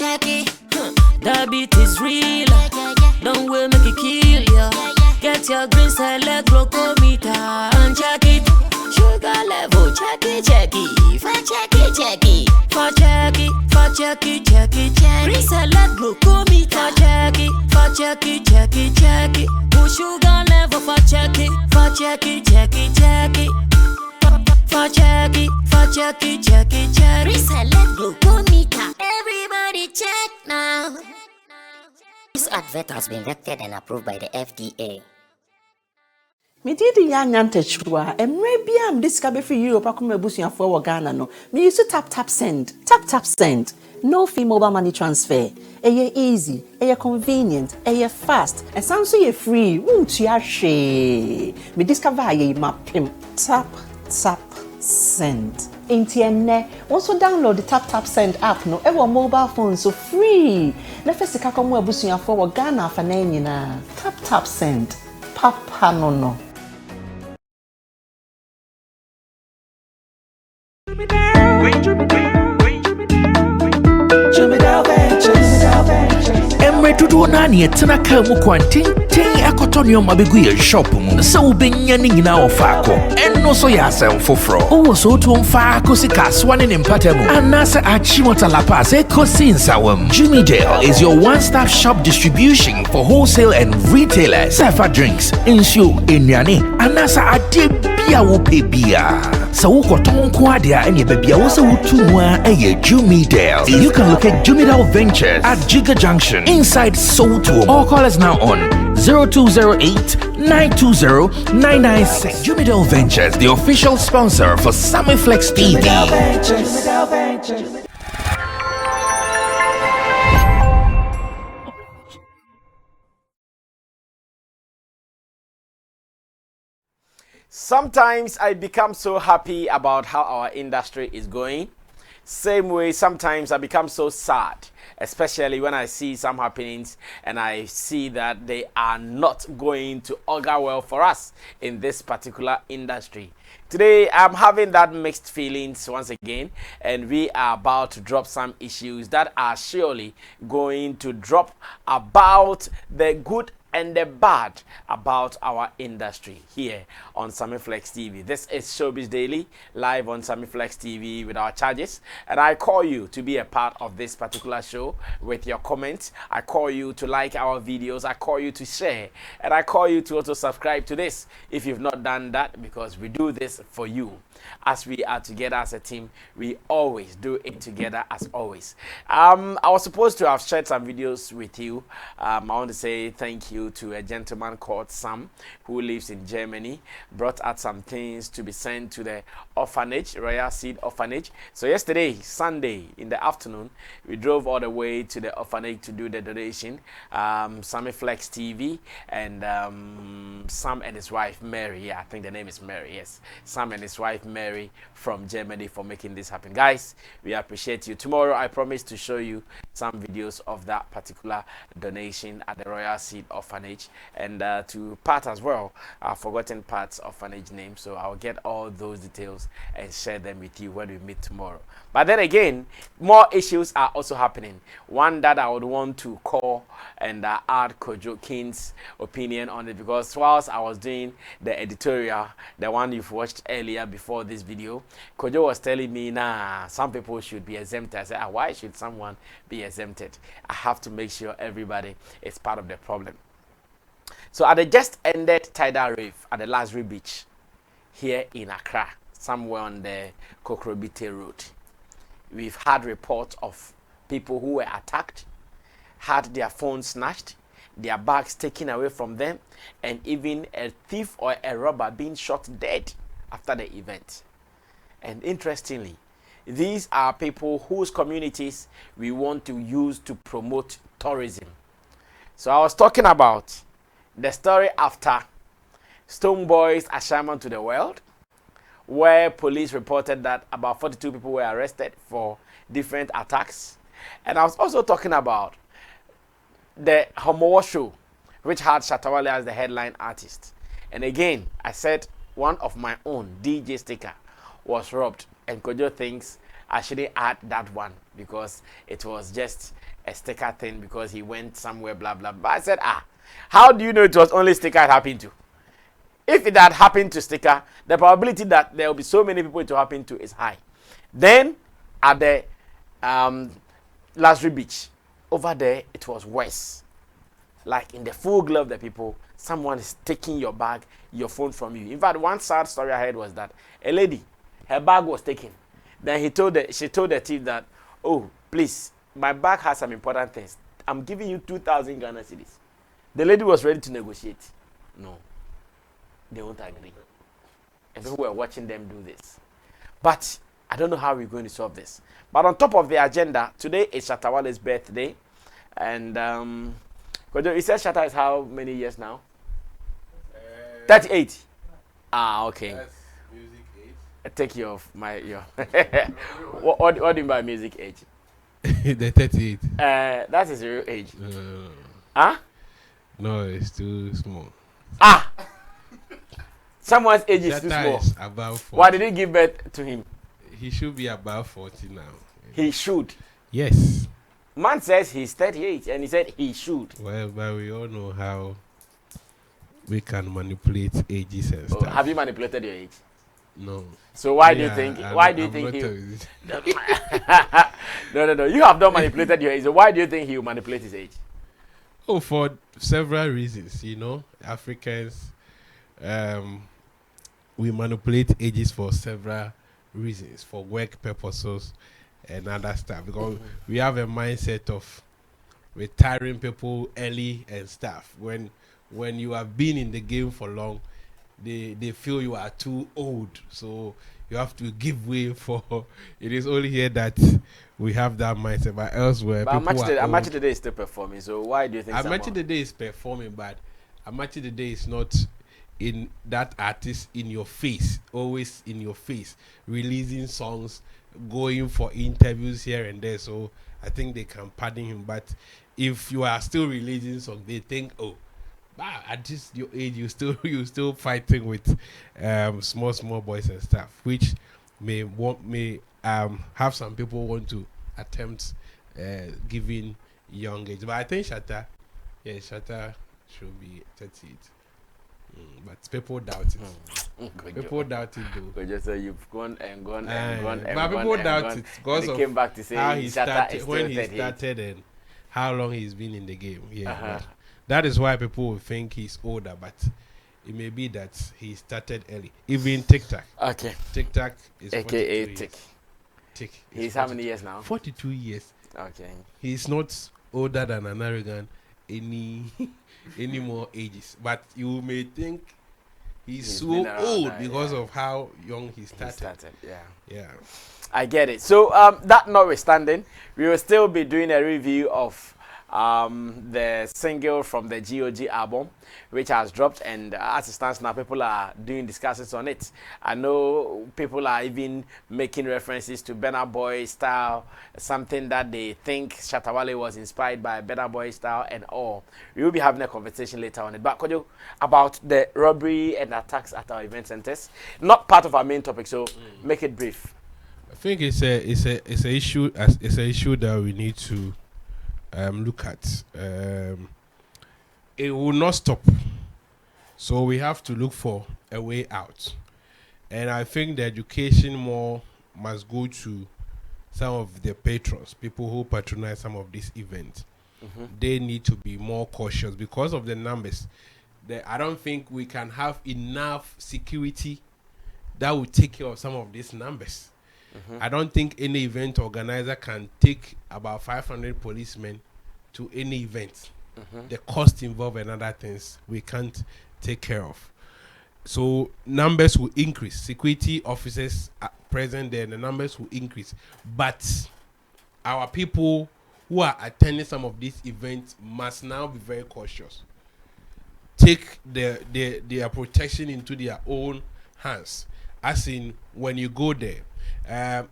check it. That beat is real. Don't wait, make it kill ya. Get your green select glucometer and check it. Sugar level, check it. For check it. For check it. Green select glucometer. For check it. Put sugar level for check it. For check it. Reselect glucometer. Everybody check now. This advert has been vetted and approved by the FDA. Me did the young antechua, and maybe I'm discovered for Europe. I come a bush for Ghana. No, me used to tap send. No fee mobile money transfer. You're easy, you're convenient, you're fast, and sounds so you're free. Won't you share? Me discover ye map him. Tap send. Intienne. Also download the tap send app. No, ever mobile phone so free. Na first ka come a bush for Ghana for na. Tap send. Papa no. Emre tudo nani etena ka mu kwanten akotonyo mabegu ye shop mu se ubenya ni nyina ofako enno so ya asem foforo o so to mfa sika swane ne mpatamu anase achimota lapa se kosi nsawam. Jimmy Dale is your one-stop shop distribution for wholesale and retailers. Safa drinks, insure, enyane, anasa ade bia wo pebia. So ukoton kwadia enye bebia wo se wutumwa eye Jimmy Dale. You can locate Jimmy Dale Ventures at Giga Junction inside Soto, or call us now on 0208-920-996. Jimmy Dale Ventures, the official sponsor for Sammy Flex TV. Sometimes I become so happy about how our industry is going. Same way, sometimes I become so sad, especially when I see some happenings and I see that they are not going to augur well for us in this particular industry. Today, I'm having that mixed feelings once again, and we are about to drop some issues that are surely going to drop about the good and the bad about our industry here on Sammy Flex TV. This is Showbiz Daily, live on Sammy Flex TV with our charges. And I call you to be a part of this particular show with your comments. I call you to like our videos. I call you to share. And I call you to also subscribe to this if you've not done that, because we do this for you. As we are together as a team, we always do it together as always. I was supposed to have shared some videos with you. I want to say thank you to a gentleman called Sam who lives in Germany. Brought out some things to be sent to the orphanage, Royal Seed Orphanage. So yesterday, Sunday in the afternoon, we drove all the way to the orphanage to do the donation. Sammy Flex TV and Sam and his wife Mary. Yeah, I think the name is Mary. Yes, Sam and his wife Mary from Germany for making this happen. Guys, we appreciate you. Tomorrow I promise to show you some videos of that particular donation at the Royal Seed Orphanage, and to Pat as well. I've forgotten Pat's orphanage name, so I'll get all those details and share them with you when we meet tomorrow. But then again, more issues are also happening. One that I would want to call and add Kojo King's opinion on it, because whilst I was doing the editorial, the one you've watched earlier before this video, Kojo was telling me, nah, some people should be exempted. I said, why should someone be exempted? I have to make sure everybody is part of the problem. So at the just ended tidal reef at the Lazarus Beach here in Accra, somewhere on the Kokrobite Road, we've had reports of people who were attacked, had their phones snatched, their bags taken away from them, and even a thief or a robber being shot dead after the event. And interestingly, these are people whose communities we want to use to promote tourism. So I was talking about the story after Stonebwoy's assignment to the world, where police reported that about 42 people were arrested for different attacks. And I was also talking about the Homo show, which had Shatta Wale as the headline artist. And again, I said one of my own, DJ Sticker, was robbed, and Kojo thinks I shouldn't add that one because it was just a sticker thing because he went somewhere, blah, blah, blah. I said, how do you know it was only sticker it happened to? If it had happened to sticker, the probability that there will be so many people it will happen to is high. Then, at the Luxury Beach, over there, it was worse. Like in the full glow of the people, someone is taking your bag, your phone from you. In fact, one sad story I heard was that a lady, her bag was taken. Then she told the thief that, oh, please, my bag has some important things. I'm giving you 2,000 Ghana cedis. The lady was ready to negotiate. No, they won't agree. And people were watching them do this. But I don't know how we're going to solve this. But on top of the agenda, today is Shatta Wale's birthday. And you said Shatta is how many years now? 38. Okay. That's music age. Take your what do you mean by music age? The 38. That is your age. No. Huh? No, it's too small. Someone's age is too Shatta small. is about 40. Why did he give birth to him? He should be about 40 now. He should. Yes. Man says he's 38 and he said he should. Well, but we all know how we can manipulate ages and stuff. Have you manipulated your age? No. So why do you think? Why do you think he? No. You have not manipulated your age. So why do you think he will manipulate his age? Oh, for several reasons. Africans, we manipulate ages for several reasons, for work purposes and other stuff. Because we have a mindset of retiring people early and stuff. When you have been in the game for long, they feel you are too old, so you have to give way for. It is only here that we have that mindset, but elsewhere, but people Amachi today is still performing. So why do you think? Amachi today is performing, but Amachi today is not in that artist in your face, always in your face, releasing songs, going for interviews here and there. So I think they can pardon him. But if you are still releasing songs, they think, oh, at this your age, you still fighting with small boys and stuff, which may have some people want to attempt giving young age. But I think Shatta should be 38. But people doubt it. People doubt it though. Just say you've gone and gone. But people doubt it because of came back to say how he started, when he 38. started, and how long he's been in the game. Yeah. That is why people will think he's older, but it may be that he started early. Even TikTok. Okay. TikTok is AKA 42 Tick. years. Tick. He's how many years now? 42 years. Okay. He's not older than an Aragon any more ages. But you may think he's so old because of how young he started. Yeah. I get it. So that notwithstanding, we will still be doing a review of the single from the GOG album, which has dropped, and as it stands now, people are doing discussions on it. I know people are even making references to Burna Boy style, something that they think Shatta Wale was inspired by Burna Boy style and all. We will be having a conversation later on it. But Kojo, about the robbery and attacks at our event centers, not part of our main topic, so make it brief. I think it's a issue that we need to look at. It will not stop, so we have to look for a way out. And I think the education more must go to some of the patrons, people who patronize some of these events. They need to be more cautious because of the numbers. I don't think we can have enough security that will take care of some of these numbers. I don't think any event organizer can take about 500 policemen to any event. The cost involved and other things we can't take care of. So numbers will increase. Security officers are present there, the numbers will increase. But our people who are attending some of these events must now be very cautious. Take their protection into their own hands. As in, when you go there,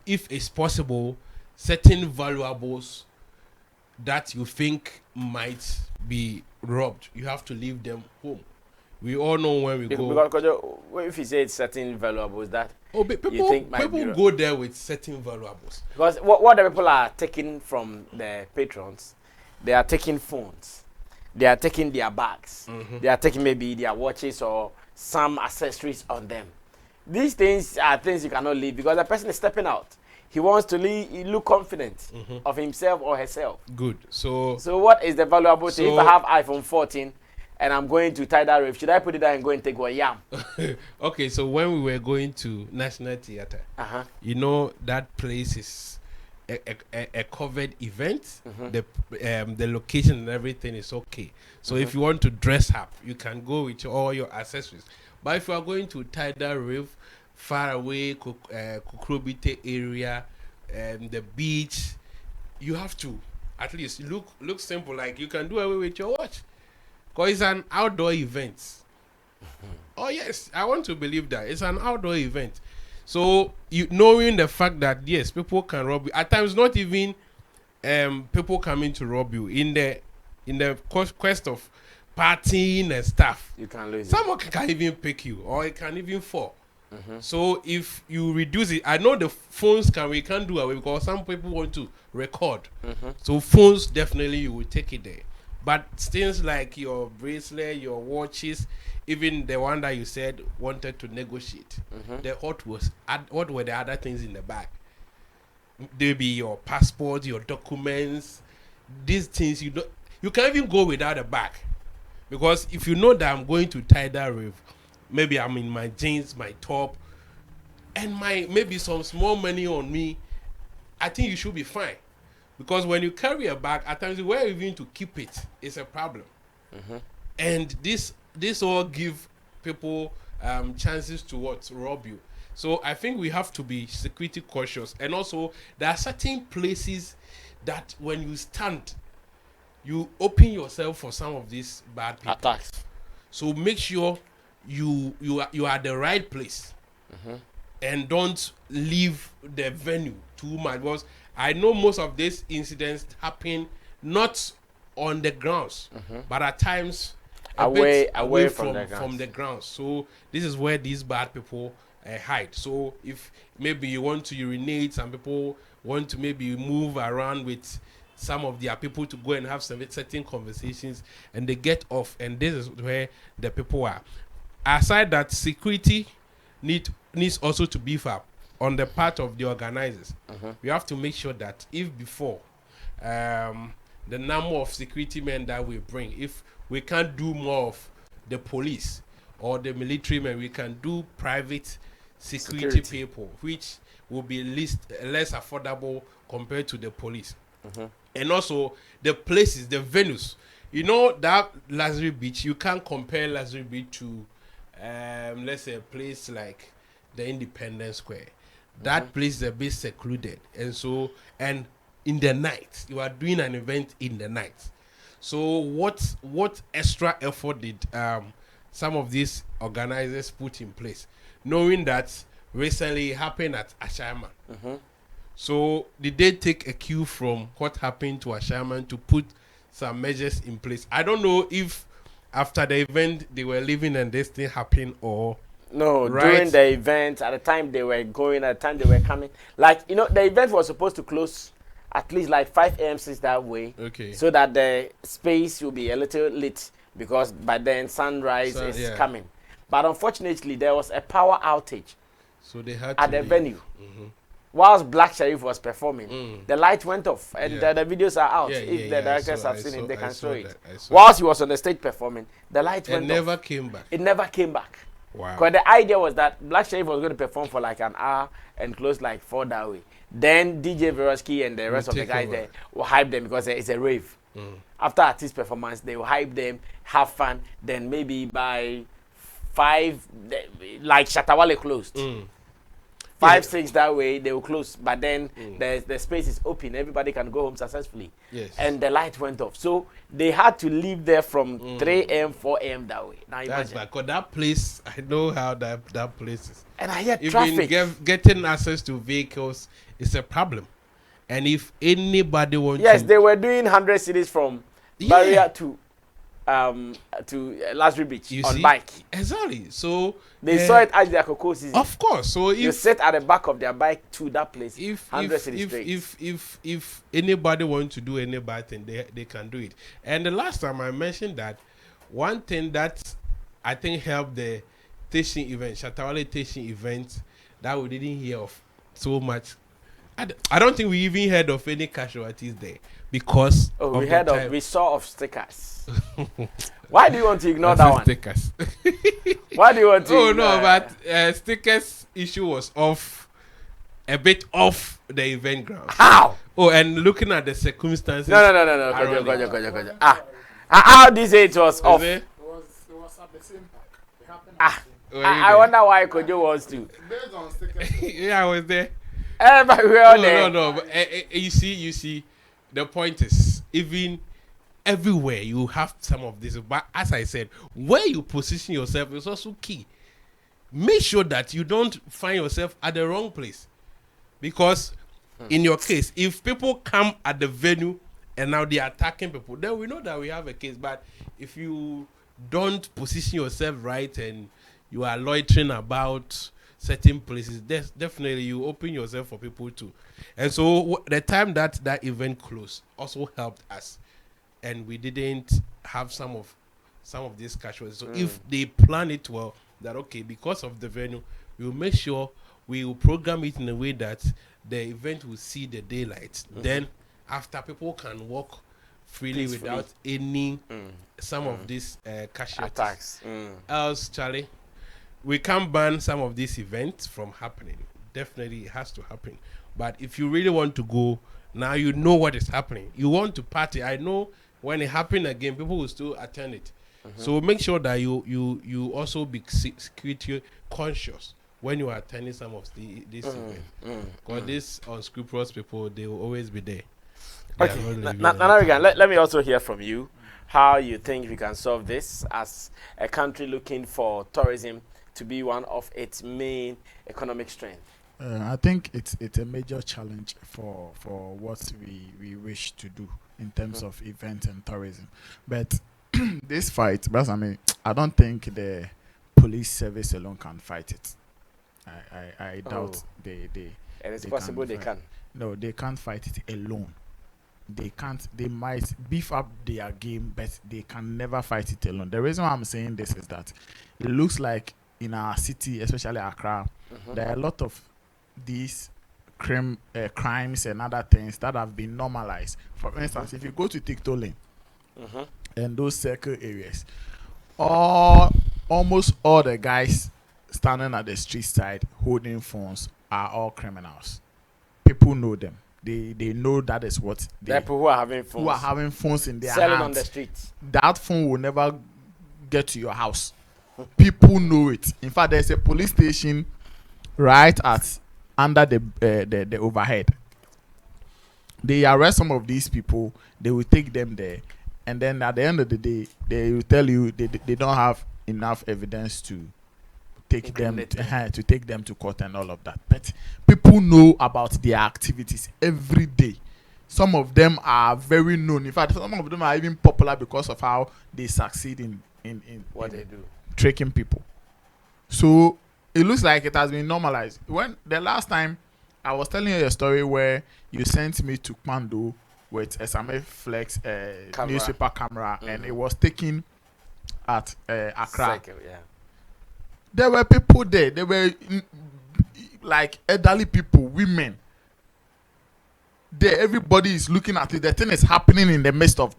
if it's possible, certain valuables that you think might be robbed, you have to leave them home. We all know when we go. Because if you say it's certain valuables that People go there with certain valuables. Because what the people are taking from the patrons, they are taking phones, they are taking their bags, they are taking maybe their watches or some accessories on them. These things are things you cannot leave because the person is stepping out. He wants to look confident of himself or herself. Good. So what is the valuable thing? If I have iPhone 14 and I'm going to Tidal Reef, should I put it down and go and take one yam? Okay, so when we were going to National Theatre, you know that place is a covered event. The location and everything is okay. So if you want to dress up, you can go with all your accessories. But if you are going to Tidal Reef, far away, Kukrobite area, the beach, you have to at least look simple. Like you can do away with your watch, because it's an outdoor event. Oh yes, I want to believe that it's an outdoor event. So you knowing the fact that yes, people can rob you at times. Not even people coming to rob you in the quest of partying and stuff. You can lose. Someone can even pick you, or it can even fall. So if you reduce it, I know the phones we can't do away because some people want to record. So phones definitely you will take it there. But things like your bracelet, your watches, even the one that you said wanted to negotiate, what were the other things in the bag? Maybe your passport, your documents, these things you can't even go without a bag. Because if you know that I'm going to Tidal Reef, maybe I'm in my jeans, my top, and maybe some small money on me, I think you should be fine. Because when you carry a bag, at times where even to keep it is a problem. And this all give people chances to rob you. So I think we have to be security cautious. And also there are certain places that when you stand, you open yourself for some of these bad people. Attacks. So make sure you are at the right place, and don't leave the venue too much, because I know most of these incidents happen not on the grounds, but at times away from the grounds. So this is where these bad people hide. So if maybe you want to urinate, some people want to maybe move around with some of their people to go and have some certain conversations, and they get off, and this is where the people are. Aside that, security needs also to beef up on the part of the organizers. We have to make sure that if before the number of security men that we bring, if we can't do more of the police or the military men, we can do private security people, which will be less affordable compared to the police. And also the places, the venues. You know that Luxury Beach, you can't compare Luxury Beach to let's say a place like the Independence Square. That place is a bit secluded, and in the night you are doing an event in the night. So what extra effort did some of these organizers put in place, knowing that recently it happened at Ashaiman? So did they take a cue from what happened to Ashaiman to put some measures in place? I don't know if after the event they were leaving and this thing happened, or no, during the event, at the time they were going, at the time they were coming. Like, you know, the event was supposed to close at least like 5 a.m. since that way. Okay. So that the space will be a little lit, because by then sunrise is coming. But unfortunately, there was a power outage. So they had at the venue. Whilst Black Sherif was performing, the light went off, and the videos are out. If the directors have seen it, they can show it. Whilst he was on the stage performing, the light went off. It never came back. It never came back. Wow. Because the idea was that Black Sherif was going to perform for like an hour and close like 4 that way. Then DJ Veroski and the rest of the guys there will hype them because it's a rave. After artist performance, they will hype them, have fun. Then maybe by 5, like Shatta Wale closed. 5, 6 that way they will close, but then the space is open, everybody can go home successfully. And the light went off, so they had to leave there from 3 a.m. 4 a.m. that way. Now that's bad, because that place, I know how that place is, and I hear traffic. Getting access to vehicles is a problem. And if anybody wants they were doing 100 cities from barrier to to Lazarus Beach You on see? bike. Exactly. So They saw it as their cocoa season. of course. So You if sit at the back of their bike to that place. if 100 if city if, straight. if anybody wants to do any bad thing, they can do it. And the last time I mentioned that, one thing that I think helped the teaching event, Shatta Wale teaching event, that we didn't hear of so much. I don't think we even heard of any casualties there because We saw of stickers. Why do you want to ignore that one? Stickers. Why do you want to? Oh no, but stickers issue was a bit off the event ground. How? Oh, and looking at the circumstances. No. Kojo. How this it was off? It? It was at the same park. It happened at the same Oh, I wonder why Kojo wants to. Based on stickers. yeah, I was there. Everybody we all there. No. But, you see, the point is, even everywhere you have some of this. But as I said, where you position yourself is also key. Make sure that you don't find yourself at the wrong place. Because in your case, if people come at the venue and now they are attacking people, then we know that we have a case. But if you don't position yourself right and you are loitering about certain places, definitely you open yourself for people too. And so the time that event closed also helped us, and we didn't have some of these casualties. So if they plan it well, that okay, because of the venue, we will make sure we will program it in a way that the event will see the daylight. Then after, people can walk freely without any some of these casualties. Attacks. Else, Charlie, we can't ban some of these events from happening. Definitely, it has to happen. But if you really want to go, now you know what is happening. You want to party. I know when it happens again, people will still attend it. So make sure that you also be security conscious when you are attending some of this event. Because these unscrupulous people, they will always be there. Okay, let me also hear from you how you think we can solve this as a country looking for tourism to be one of its main economic strengths. I think it's a major challenge for what we wish to do in terms of events and tourism. But this fight, I don't think the police service alone can fight it. I doubt they And it's possible they can. No, they can't fight it alone. They can't. They might beef up their game, but they can never fight it alone. The reason why I'm saying this is that it looks like in our city, especially Accra, there are a lot of these crimes and other things that have been normalized. For instance, if you go to TikTok Lane and those circle areas, almost all the guys standing at the street side holding phones are all criminals. People know them. They know that is what they people who are having phones in their selling hands. on the streets. That phone will never get to your house. People know it. In fact, there's a police station right at under the overhead. They arrest some of these people. They will take them there, and then at the end of the day, they will tell you they don't have enough evidence to take them to court and all of that. But people know about their activities every day. Some of them are very known. In fact, some of them are even popular because of how they succeed in what they do, tricking people. So it looks like it has been normalized. When the last time I was telling you a story where you sent me to Kwando with a Sammy Flex newspaper camera, and it was taken at Accra. Cycle, yeah. There were people there. There were like elderly people, women. There, everybody is looking at it. The thing is happening in the midst of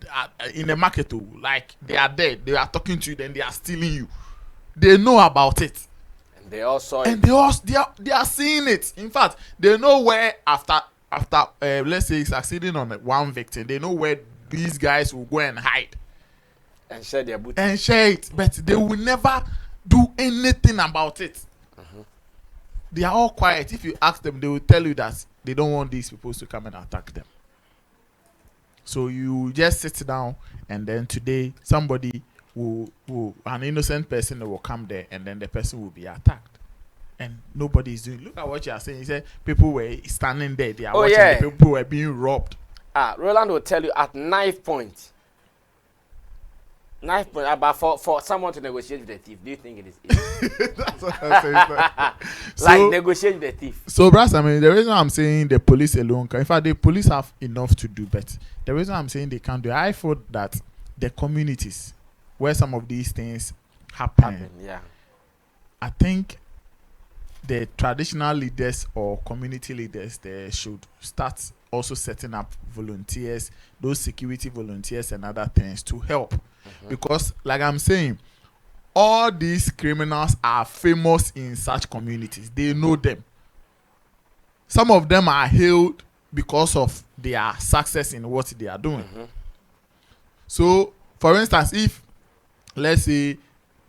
in the market too. Like they are there. They are talking to you. Then they are stealing you. They know about it. And they all saw And it. they are seeing it. In fact, they know where after let's say succeeding on one victim, they know where these guys will go and hide and share their booty. and share it. But they will never do anything about it. They are all quiet. If you ask them, they will tell you that they don't want these people to come and attack them. So you just sit down, and then today somebody an innocent person will come there, and then the person will be attacked. And nobody is doing. Look at what you are saying. You said people were standing there. They are watching. Yeah. The people were being robbed. Roland will tell you at knife point. Knife point, but for someone to negotiate with the thief, do you think it is easy? That's what I'm saying. Like negotiate with the thief. So, brass, I mean, the reason I'm saying the police alone can, in fact, the police have enough to do, but the reason I'm saying they can't do, I thought that the communities where some of these things happen, Yeah. I think the traditional leaders or community leaders, they should start also setting up volunteers, those security volunteers and other things to help. Because, like I'm saying, all these criminals are famous in such communities. They know them. Some of them are hailed because of their success in what they are doing. So, for instance, if, let's say,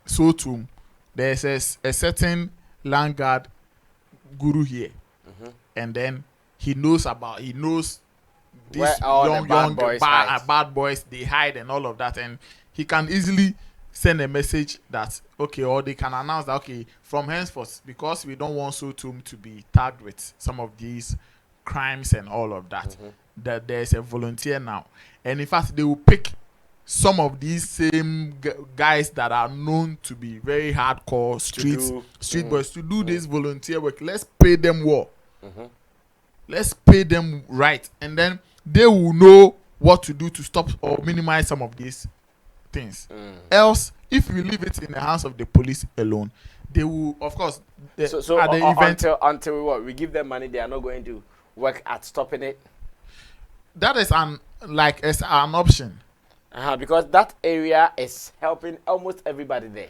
Sotum, there's a certain land guard guru here, and then he knows these Where all young bad boys, they hide and all of that, and he can easily send a message that, okay, or they can announce that, okay, from henceforth, because we don't want Sotum to be tagged with some of these crimes and all of that, that there's a volunteer now. And in fact, they will pick some of these same guys that are known to be very hardcore street boys to do this volunteer work. Let's pay them well. Let's pay them right, and then they will know what to do to stop or minimize some of these things. Else, if we leave it in the hands of the police alone, they will, of course, So at the event, until we give them money, they are not going to work at stopping it. that is an option. Because that area is helping almost everybody there.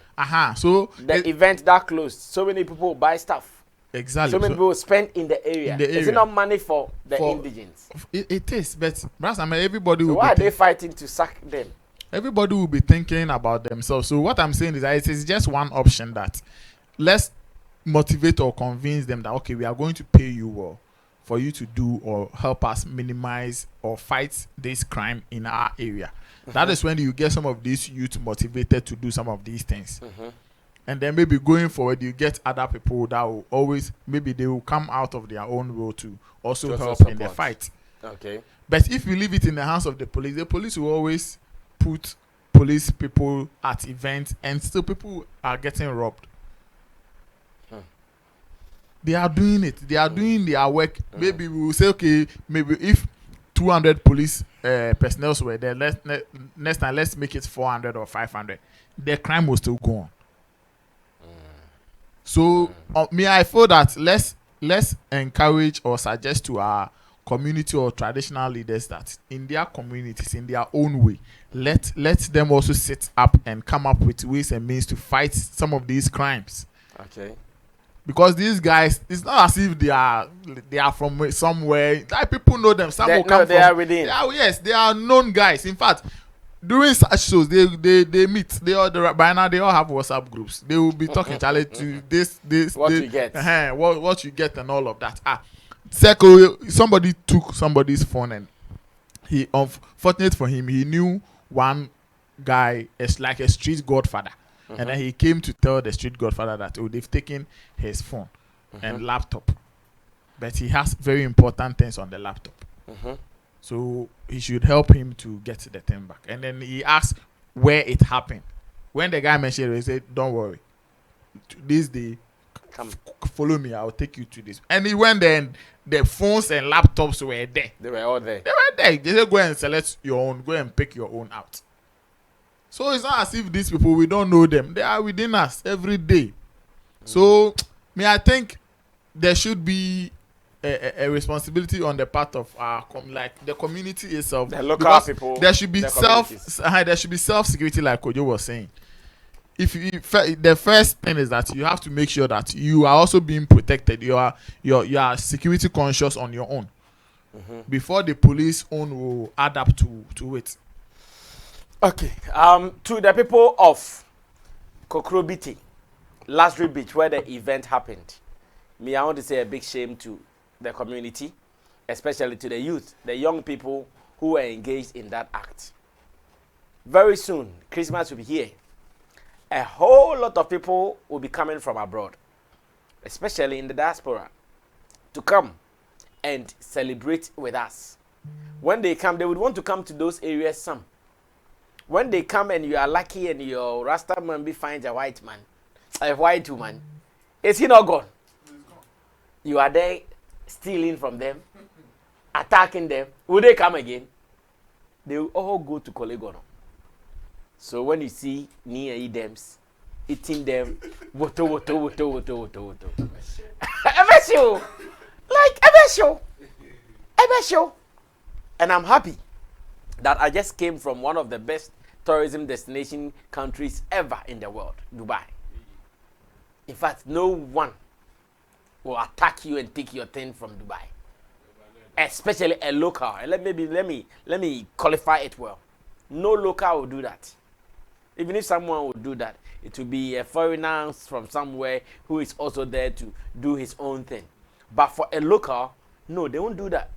So The event that closed, so many people buy stuff. exactly. So many people spend in the area. Is it not money for the indigents? It is, but brass, I mean, everybody will Why are be they fighting to sack them? everybody will be thinking about themselves. So what I'm saying is that it is just one option, that let's motivate or convince them that, okay, we are going to pay you well for you to do or help us minimize or fight this crime in our area. That is when you get some of these youth motivated to do some of these things. And then maybe going forward, you get other people that will always, maybe they will come out of their own role to also help in the fight. Okay. But if you leave it in the hands of the police will always put police people at events, and still people are getting robbed. They are doing it. They are doing their work. Maybe we will say, okay, maybe if 200 police personnel were there, next time let's make it 400 or 500. The crime will still go on. So I feel that let's encourage or suggest to our community or traditional leaders that in their communities, in their own way, let them also sit up and come up with ways and means to fight some of these crimes. Okay. Because these guys, it's not as if they are from somewhere. Like, people know them. Some will come they are within. Yes, they are known guys. In fact, during such shows, they meet. By now they all have WhatsApp groups. They will be talking to this what you get. What you get and all of that. Circle. Somebody took somebody's phone, and he, unfortunate for him, he knew one guy as like a street godfather. And then he came to tell the street godfather that, oh, they've taken his phone and laptop, but he has very important things on the laptop. So he should help him to get the thing back. And then he asked where it happened. When the guy mentioned it, he said, don't worry, this day, come follow me, I'll take you to this. And he went there, and the phones and laptops were there. They were all there. They were there. They said, go and select your own, go and pick your own out. So it's not as if these people, we don't know them. They are within us every day. So, I think there should be a responsibility on the part of our the community itself. The local people. There should be self security, like Kojo was saying. The first thing is that you have to make sure that you are also being protected. You are security conscious on your own. Before the police own will add up to it. Okay. To the people of Kokrobiti, Lazarus Beach, where the event happened, I want to say a big shame to the community, especially to the youth, the young people who were engaged in that act. Very soon, Christmas will be here. A whole lot of people will be coming from abroad, especially in the diaspora, to come and celebrate with us. When they come, they would want to come to those areas some. When they come and you are lucky and your Rasta man finds a white man, a white woman, is he not gone? You are there stealing from them, attacking them. Will they come again? They will all go to Kolegono. So when you see near Edems eating them, woto. Ebesho, like Ebesho, and I'm happy that I just came from one of the best tourism destination countries ever in the world, Dubai. In fact, no one will attack you and take your thing from Dubai, especially a local. And let me qualify it well. No local will do that. Even if someone would do that, it will be a foreigner from somewhere who is also there to do his own thing. But for a local, no, they won't do that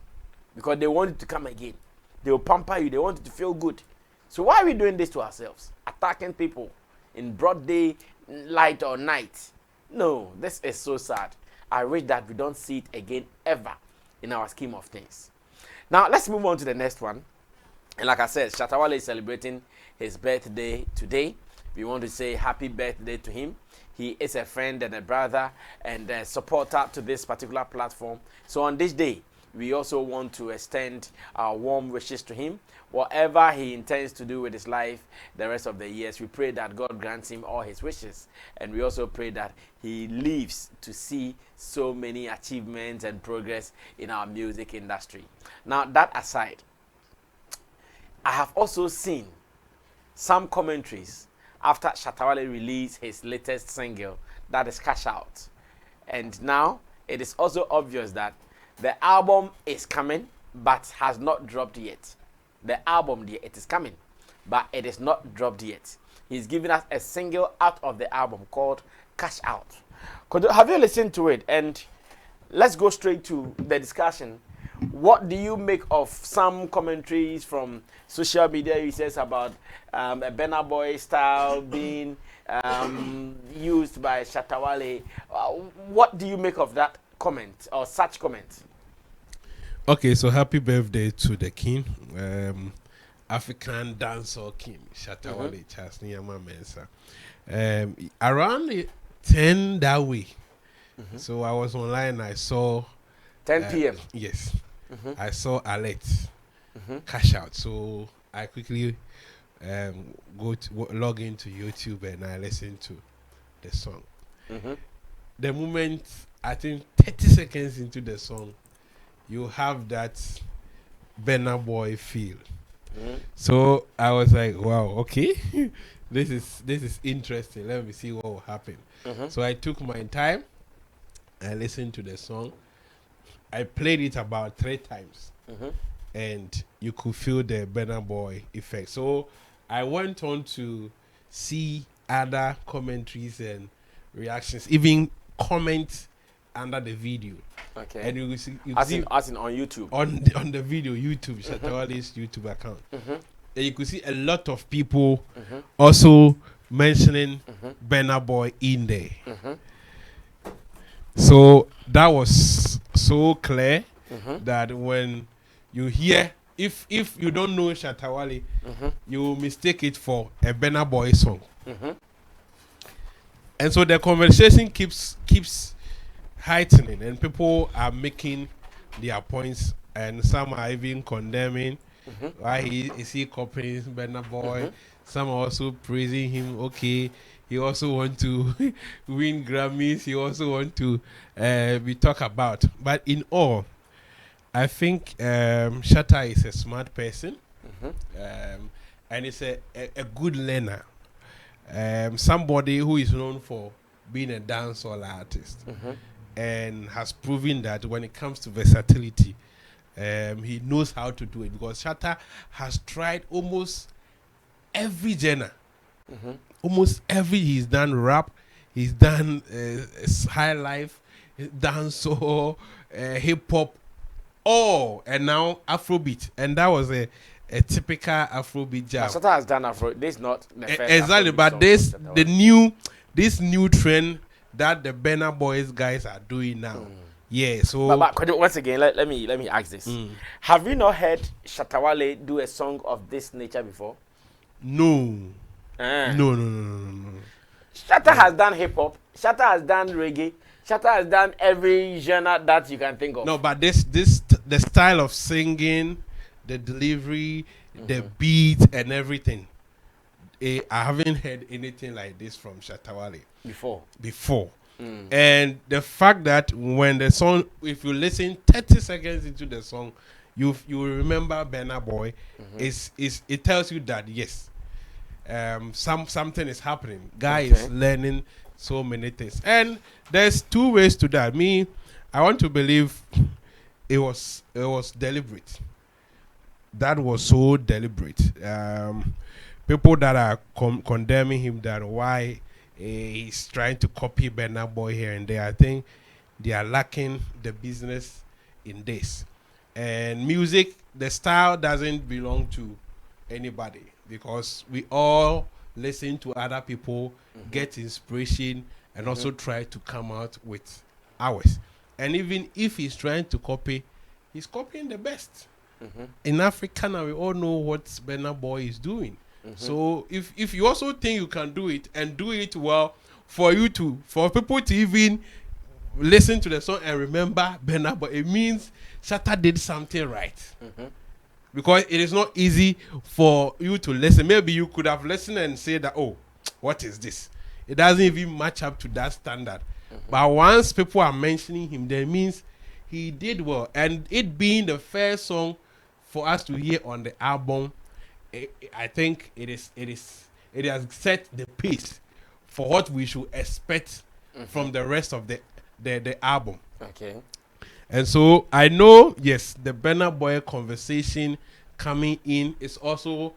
because they want you to come again. They will pamper you. They want you to feel good. So why are we doing this to ourselves? Attacking people in broad day, light or night? No, this is so sad. I wish that we don't see it again ever in our scheme of things. Now, let's move on to the next one. And like I said, Shatta Wale is celebrating his birthday today. We want to say happy birthday to him. He is a friend and a brother and a supporter to this particular platform. So on this day, we also want to extend our warm wishes to him. Whatever he intends to do with his life the rest of the years, we pray that God grants him all his wishes. And we also pray that he lives to see so many achievements and progress in our music industry. Now, that aside, I have also seen some commentaries after Shatta Wale released his latest single, that is Cash Out. And now, it is also obvious that the album is coming, but has not dropped yet. The album, it is coming, but it is not dropped yet. He's giving us a single out of the album called Cash Out. Have you listened to it? And let's go straight to the discussion. What do you make of some commentaries from social media users about a Burna Boy style being used by Shatta Wale? What do you make of that comment or such comment? Okay, so happy birthday to the king, African dancehall king, Shatta Wale, Charles Niyama Mensa. Around 10 that way, so I was online, I saw 10 p.m. Yes, I saw alert, Cash Out. So I quickly log into YouTube and I listened to the song. The moment, I think 30 seconds into the song, you have that Burna Boy feel. So I was like, wow, okay, this is interesting. Let me see what will happen. So I took my time. I listened to the song. I played it about 3 times, and you could feel the Burna Boy effect. So I went on to see other commentaries and reactions, even comments under the video. Okay. And you see, as in on YouTube. On the video, YouTube, Shatta Wale's YouTube account. And you could see a lot of people also mentioning Burna Boy in there. So that was so clear that when you hear, if you don't know Shatta Wale, you will mistake it for a Burna Boy song. And so the conversation keeps heightening, and people are making their points, and some are even condemning why is he copying Burna Boy. Some are also praising him. Okay, he also want to win Grammys. He also want to be talked about. But in all, I think Shatta is a smart person, and is a good learner. Somebody who is known for being a dancehall artist, and has proven that when it comes to versatility, he knows how to do it, because Shatta has tried almost every genre. Almost every, he's done rap, he's done high life, dancehall, hip hop, all, and now Afrobeat, and that was a typical Afrobeat jam. Shatta has done Afro. This is not the first exactly, Afrobeat but song this new trend that the Burna Boys guys are doing now. Yeah, so but once again, let me ask this: have you not heard Shatta Wale do a song of this nature before? No. Eh. No. Shatta has done hip hop. Shatta has done reggae. Shatta has done every genre that you can think of. No, but the style of singing, the delivery, the beat, and everything. I haven't heard anything like this from Shatta Wale before. And the fact that when the song, if you listen 30 seconds into the song, you will remember Burna Boy. It tells you that yes, something is happening. Guy is learning so many things, and there's two ways to that. I want to believe it was deliberate. That was so deliberate. People that are condemning him, that why he's trying to copy Burna Boy here and there, I think they are lacking the business in this. And music, the style doesn't belong to anybody, because we all listen to other people, get inspiration, and also try to come out with ours. And even if he's trying to copy, he's copying the best. In Africa now, we all know what Burna Boy is doing. So if you also think you can do it and do it well, for people to even listen to the song and remember Burna Boy, it means Shatta did something right. Because it is not easy for you to listen. Maybe you could have listened and said that, oh, what is this? It doesn't even match up to that standard. But once people are mentioning him, that means he did well. And it being the first song for us to hear on the album, I think it has set the pace for what we should expect from the rest of the album. Okay. And so I know, yes, the Burna Boy conversation coming in is also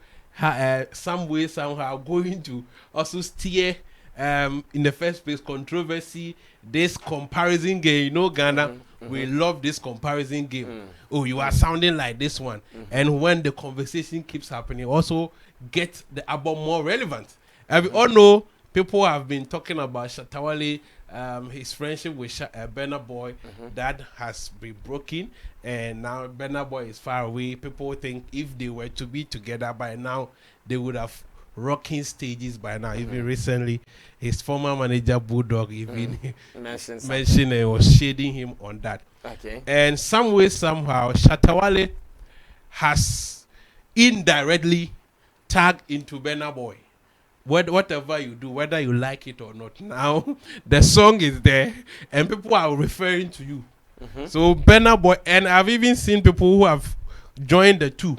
some way, somehow going to also steer in the first place controversy, this comparison game. You know, Ghana, we love this comparison game. Oh, you are sounding like this one. And when the conversation keeps happening, also get the album more relevant. And we all know people have been talking about Shatta Wale, his friendship with Burna Boy, that has been broken, and now Burna Boy is far away. People think if they were to be together by now, they would have rocking stages by now. Even recently, his former manager Bulldog even mentioned and was shading him on that. Okay. And some way, somehow, Shatta Wale has indirectly tagged into Burna Boy. Whatever you do, whether you like it or not, now the song is there and people are referring to you. So Burna Boy, and I've even seen people who have joined the two.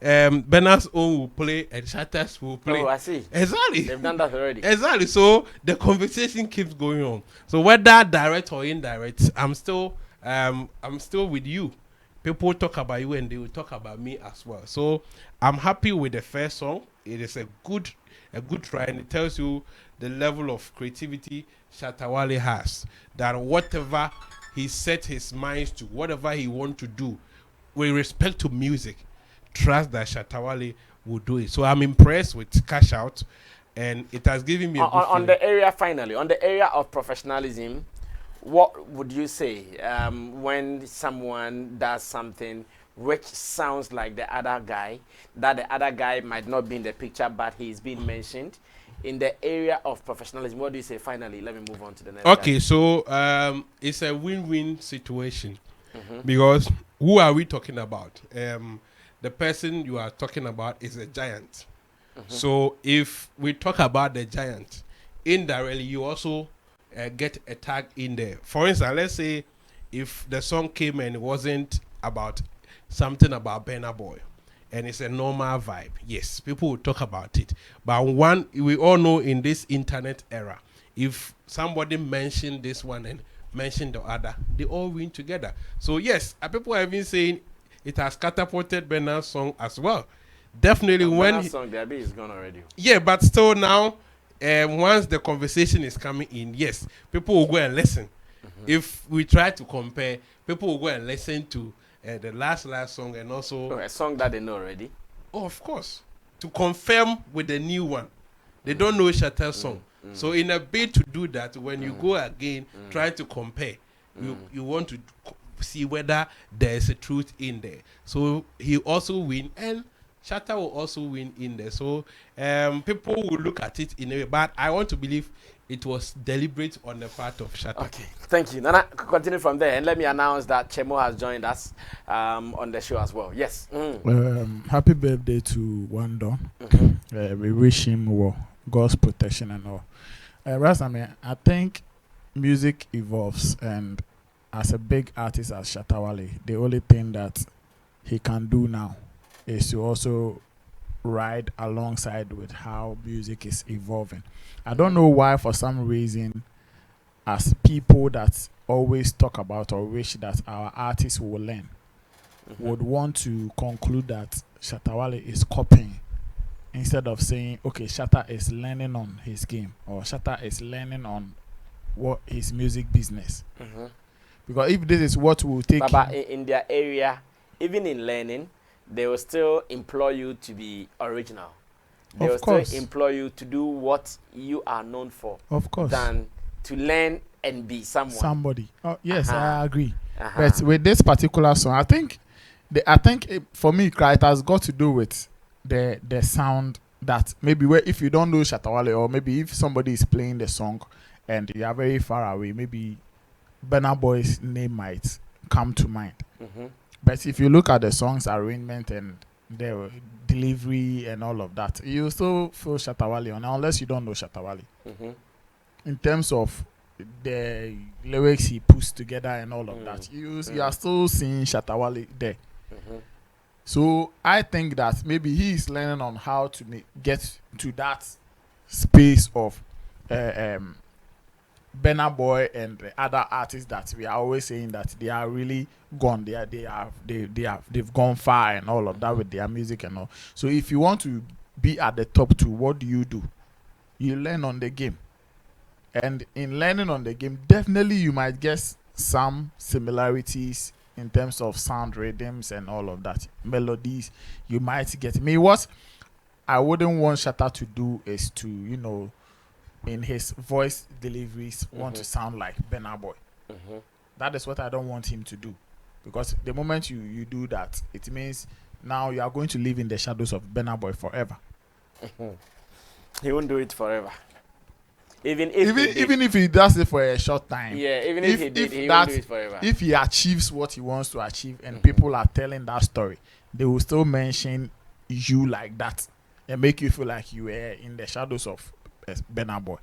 Burna's own will play and Shatta's will play. Oh, I see. Exactly. They've done that already. Exactly. So the conversation keeps going on. So whether direct or indirect, I'm still with you. People talk about you and they will talk about me as well. So I'm happy with the first song. It is a good try, and it tells you the level of creativity Shatta Wale has. That whatever he set his mind to, whatever he want to do, with respect to music, trust that Shatta Wale will do it. So I'm impressed with Cash Out, and it has given me a good on the area. Finally, on the area of professionalism, what would you say when someone does something which sounds like the other guy, that the other guy might not be in the picture, but he's been mentioned? In the area of professionalism, what do you say? Finally, let me move on to the next. Okay, guy. so it's a win-win situation, because who are we talking about? The person you are talking about is a giant. So if we talk about the giant, indirectly you also get a tag in there. For instance, let's say if the song came and it wasn't about something about Burna Boy, and it's a normal vibe, yes, people will talk about it. But we all know in this internet era, if somebody mentioned this one and mentioned the other, they all win together. So yes, people have been saying it has catapulted Burna's song as well. Definitely, when Burna's song, the is gone already. Yeah, but still now, once the conversation is coming in, yes, people will go and listen. If we try to compare, people will go and listen to the last song, and also a song that they know already. Oh, of course, to confirm with the new one. They don't know Shatta's song. So in a bid to do that, when you go again, try to compare, you want to see whether there is a truth in there. So he also win, and Shatta will also win in there. So people will look at it in a way, but I want to believe it was deliberate on the part of Shatta. Okay, thank you. Nana, continue from there, and let me announce that Chemo has joined us on the show as well. Yes. Happy birthday to Wando. We wish him God's protection and all. Rasame, I think music evolves, and as a big artist as Shatta Wale, the only thing that he can do now is to also ride alongside with how music is evolving. I don't know why, for some reason, as people that always talk about or wish that our artists will learn, would want to conclude that Shatta Wale is copying, instead of saying, okay, Shatta is learning on his game, or Shatta is learning on what his music business. Because if this is what will take Baba, in their area, even in learning, they will still employ you to be original. They will still employ you to do what you are known for. Of course. Than to learn and be someone. Somebody. Oh, yes, I agree. But with this particular song, I think for me, it has got to do with the sound that maybe if you don't know Shatta Wale, or maybe if somebody is playing the song and you are very far away, maybe Burna Boy's name might come to mind. But if you look at the song's arrangement and the delivery and all of that, you still feel Shatta Wale on, unless you don't know Shatta Wale. In terms of the lyrics he puts together and all of that, you are still seeing Shatta Wale there. So I think that maybe he is learning on how to get to that space of Burna Boy and the other artists that we are always saying that they are really gone. They've gone far and all of that with their music and all. So if you want to be at the top too, what do? You learn on the game. And in learning on the game, definitely you might get some similarities in terms of sound rhythms and all of that. Melodies, you might get me. What I wouldn't want Shatta to do is to, in his voice deliveries, want to sound like Burna Boy. That is what I don't want him to do. Because the moment you do that, it means now you are going to live in the shadows of Burna Boy forever. He won't do it forever. Even if he does it for a short time. Yeah, even if he did, he won't do it forever. If he achieves what he wants to achieve and people are telling that story, they will still mention you like that and make you feel like you were in the shadows of Burna Boy.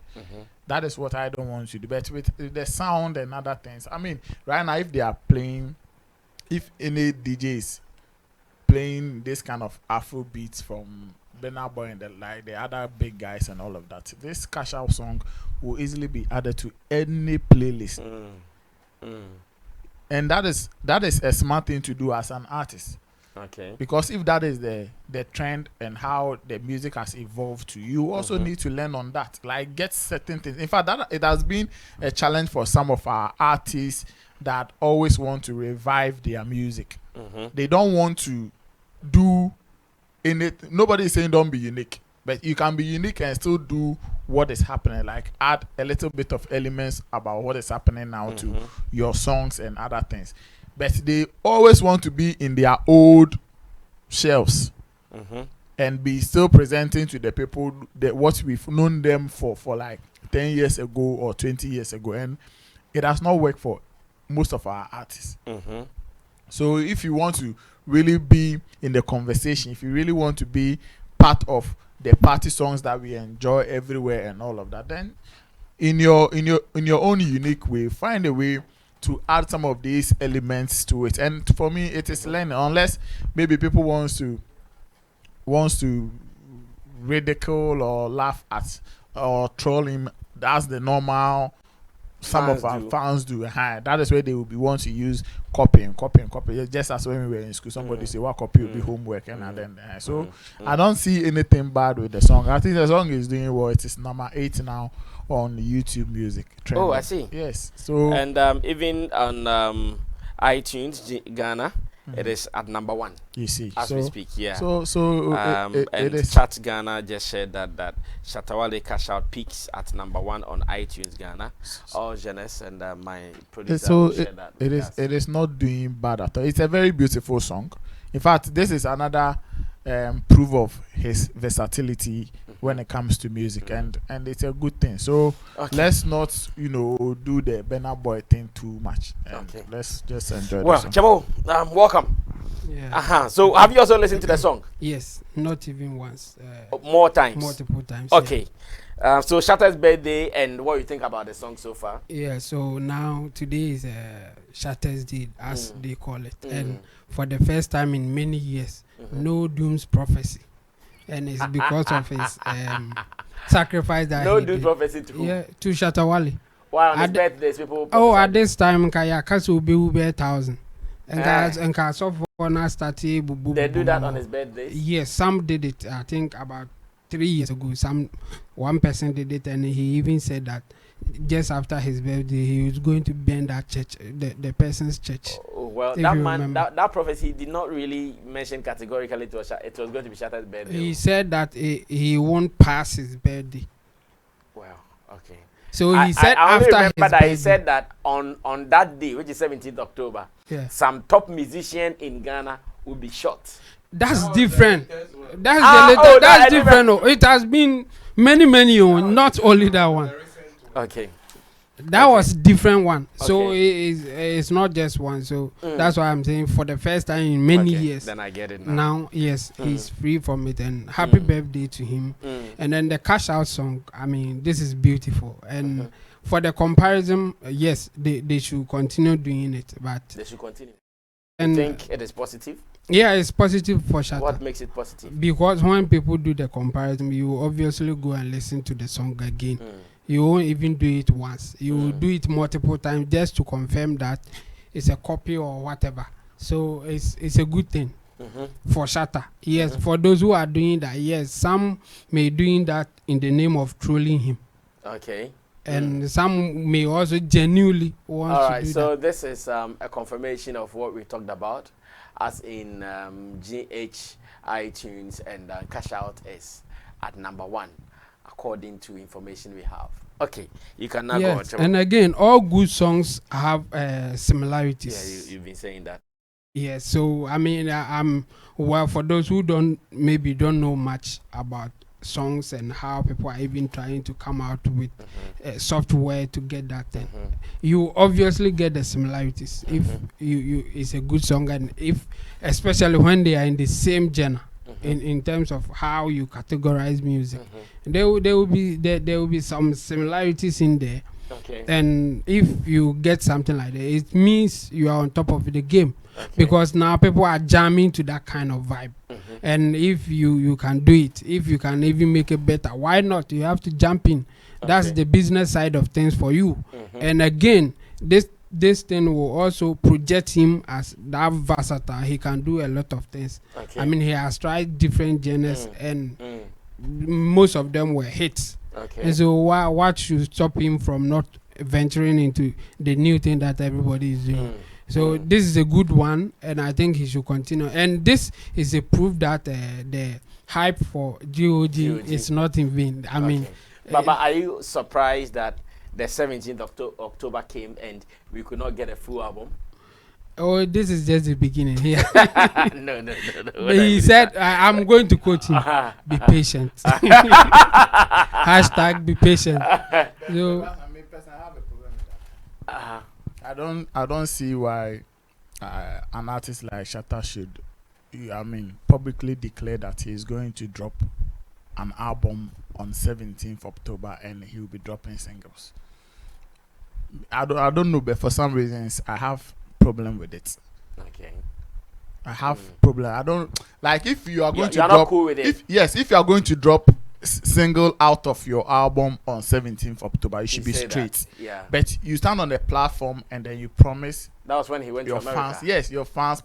That is what I don't want you to do. But with the sound and other things, I mean, right now, if they are playing, if any DJs playing this kind of Afro beats from Burna Boy and the other big guys and all of that, this Cash Out song will easily be added to any playlist. And that is a smart thing to do as an artist. Okay. Because if that is the trend and how the music has evolved to, you also need to learn on that. Like, get certain things. In fact, it has been a challenge for some of our artists that always want to revive their music. They don't want to do anything. Nobody is saying don't be unique, but you can be unique and still do what is happening. Like, add a little bit of elements about what is happening now to your songs and other things. But they always want to be in their old shelves and be still presenting to the people what we've known them for like 10 years ago or 20 years ago. And it has not worked for most of our artists. So if you want to really be in the conversation, if you really want to be part of the party songs that we enjoy everywhere and all of that, then in your own unique way, find a way to add some of these elements to it. And for me, it is learning. Unless maybe people wants to ridicule or laugh at or troll him, that's the normal. Some of our fans do. That is where they will be want to use copying. Just as when we were in school, somebody say, "What copy will be homework?" And then so I don't see anything bad with the song. I think the song is doing well. It is number 8 now on YouTube Music. Trending. Oh, I see. Yes. So and even on iTunes Ghana, it is at number 1. You see, as we speak. Yeah. So and it is. Chat Ghana just said that Shatta Wale Cash Out peaks at number 1 on iTunes Ghana. All Jeunesse and my producer. So shared that it is not doing bad at all. It's a very beautiful song. In fact, this is another proof of his versatility when it comes to music, and it's a good thing. So let's not, do the Burna Boy thing too much. Let's just enjoy. Well, Chamo, welcome. Yeah. So have you also listened to the song? Yes, not even once. More times. Multiple times. Okay. So Shatta's birthday, and what you think about the song so far? Yeah. So now today is Shatta's Day, as they call it, and for the first time in many years, no doom's prophecy, and it's because of his sacrifice that no he doom's did. prophecy to who? Yeah, to Shatta Wale. Why on his birthdays people? At this time, kaya kaso will be 1,000. And so for now started. They do that on his birthdays. Yes, some did it. I think about 3 years ago. One person did it, and he even said that just after his birthday, he was going to burn that church, the person's church. Oh, well, that man, that prophecy did not really mention categorically it was going to be Shatta's birthday. He said that he won't pass his birthday. Well, okay. So he said I after remember his that birthday, he said that on that day, which is 17th October, some top musician in Ghana will be shot. That's different. That's different. It has been many, not only that one. Okay. That was different one. So it's not just one. So that's why I'm saying for the first time in many years. Then I get it now. Yes, he's free from it, and happy birthday to him. And then the Cash Out song, I mean, this is beautiful. And for the comparison, yes, they should continue doing it, but they should continue. And you think it is positive? Yeah, it's positive for Shatta. What makes it positive? Because when people do the comparison, you obviously go and listen to the song again. You won't even do it once. You will do it multiple times just to confirm that it's a copy or whatever. So it's a good thing for Shatta. Yes, for those who are doing that, yes, some may doing that in the name of trolling him. Okay. And some may also genuinely want to do that. All right, so this is a confirmation of what we talked about, as in GH, iTunes, and Cash Out is at #1. According to information we have. Okay, you can now go on. And again, all good songs have similarities. Yeah, you've been saying that. Yeah, so I mean, well, for those who don't know much about songs and how people are even trying to come out with software to get that thing, you obviously get the similarities. If you it's a good song, and if especially when they are in the same genre. In terms of how you categorize music, there will be some similarities in there. Okay. And if you get something like that, it means you are on top of the game, because now people are jamming to that kind of vibe. And if you can do it, if you can even make it better, why not? You have to jump in. That's the business side of things for you. And again, this thing will also project him as that versatile. He can do a lot of things. I mean, he has tried different genres, and most of them were hits. And so what should stop him from not venturing into the new thing that everybody is doing? So this is a good one, and I think he should continue. And this is a proof that the hype for GOG is not in vain. I mean, Baba, are you surprised that the 17th October came and we could not get a full album? Oh, this is just the beginning here. No. He said, I'm going to quote him. Be patient. # be patient. So, I mean, personally, I have a problem with that. I don't see why an artist like Shatta should, publicly declare that he is going to drop an album on 17th October and he will be dropping singles. I don't know, but for some reasons I have problem with it. Okay. I have problem. I don't like if you are going to drop. Not cool with it. If you are going to drop single out of your album on 17th October, you should be straight. That, yeah. But you stand on the platform and then you promise. That was when he went your to America. Fans, yes, your fans,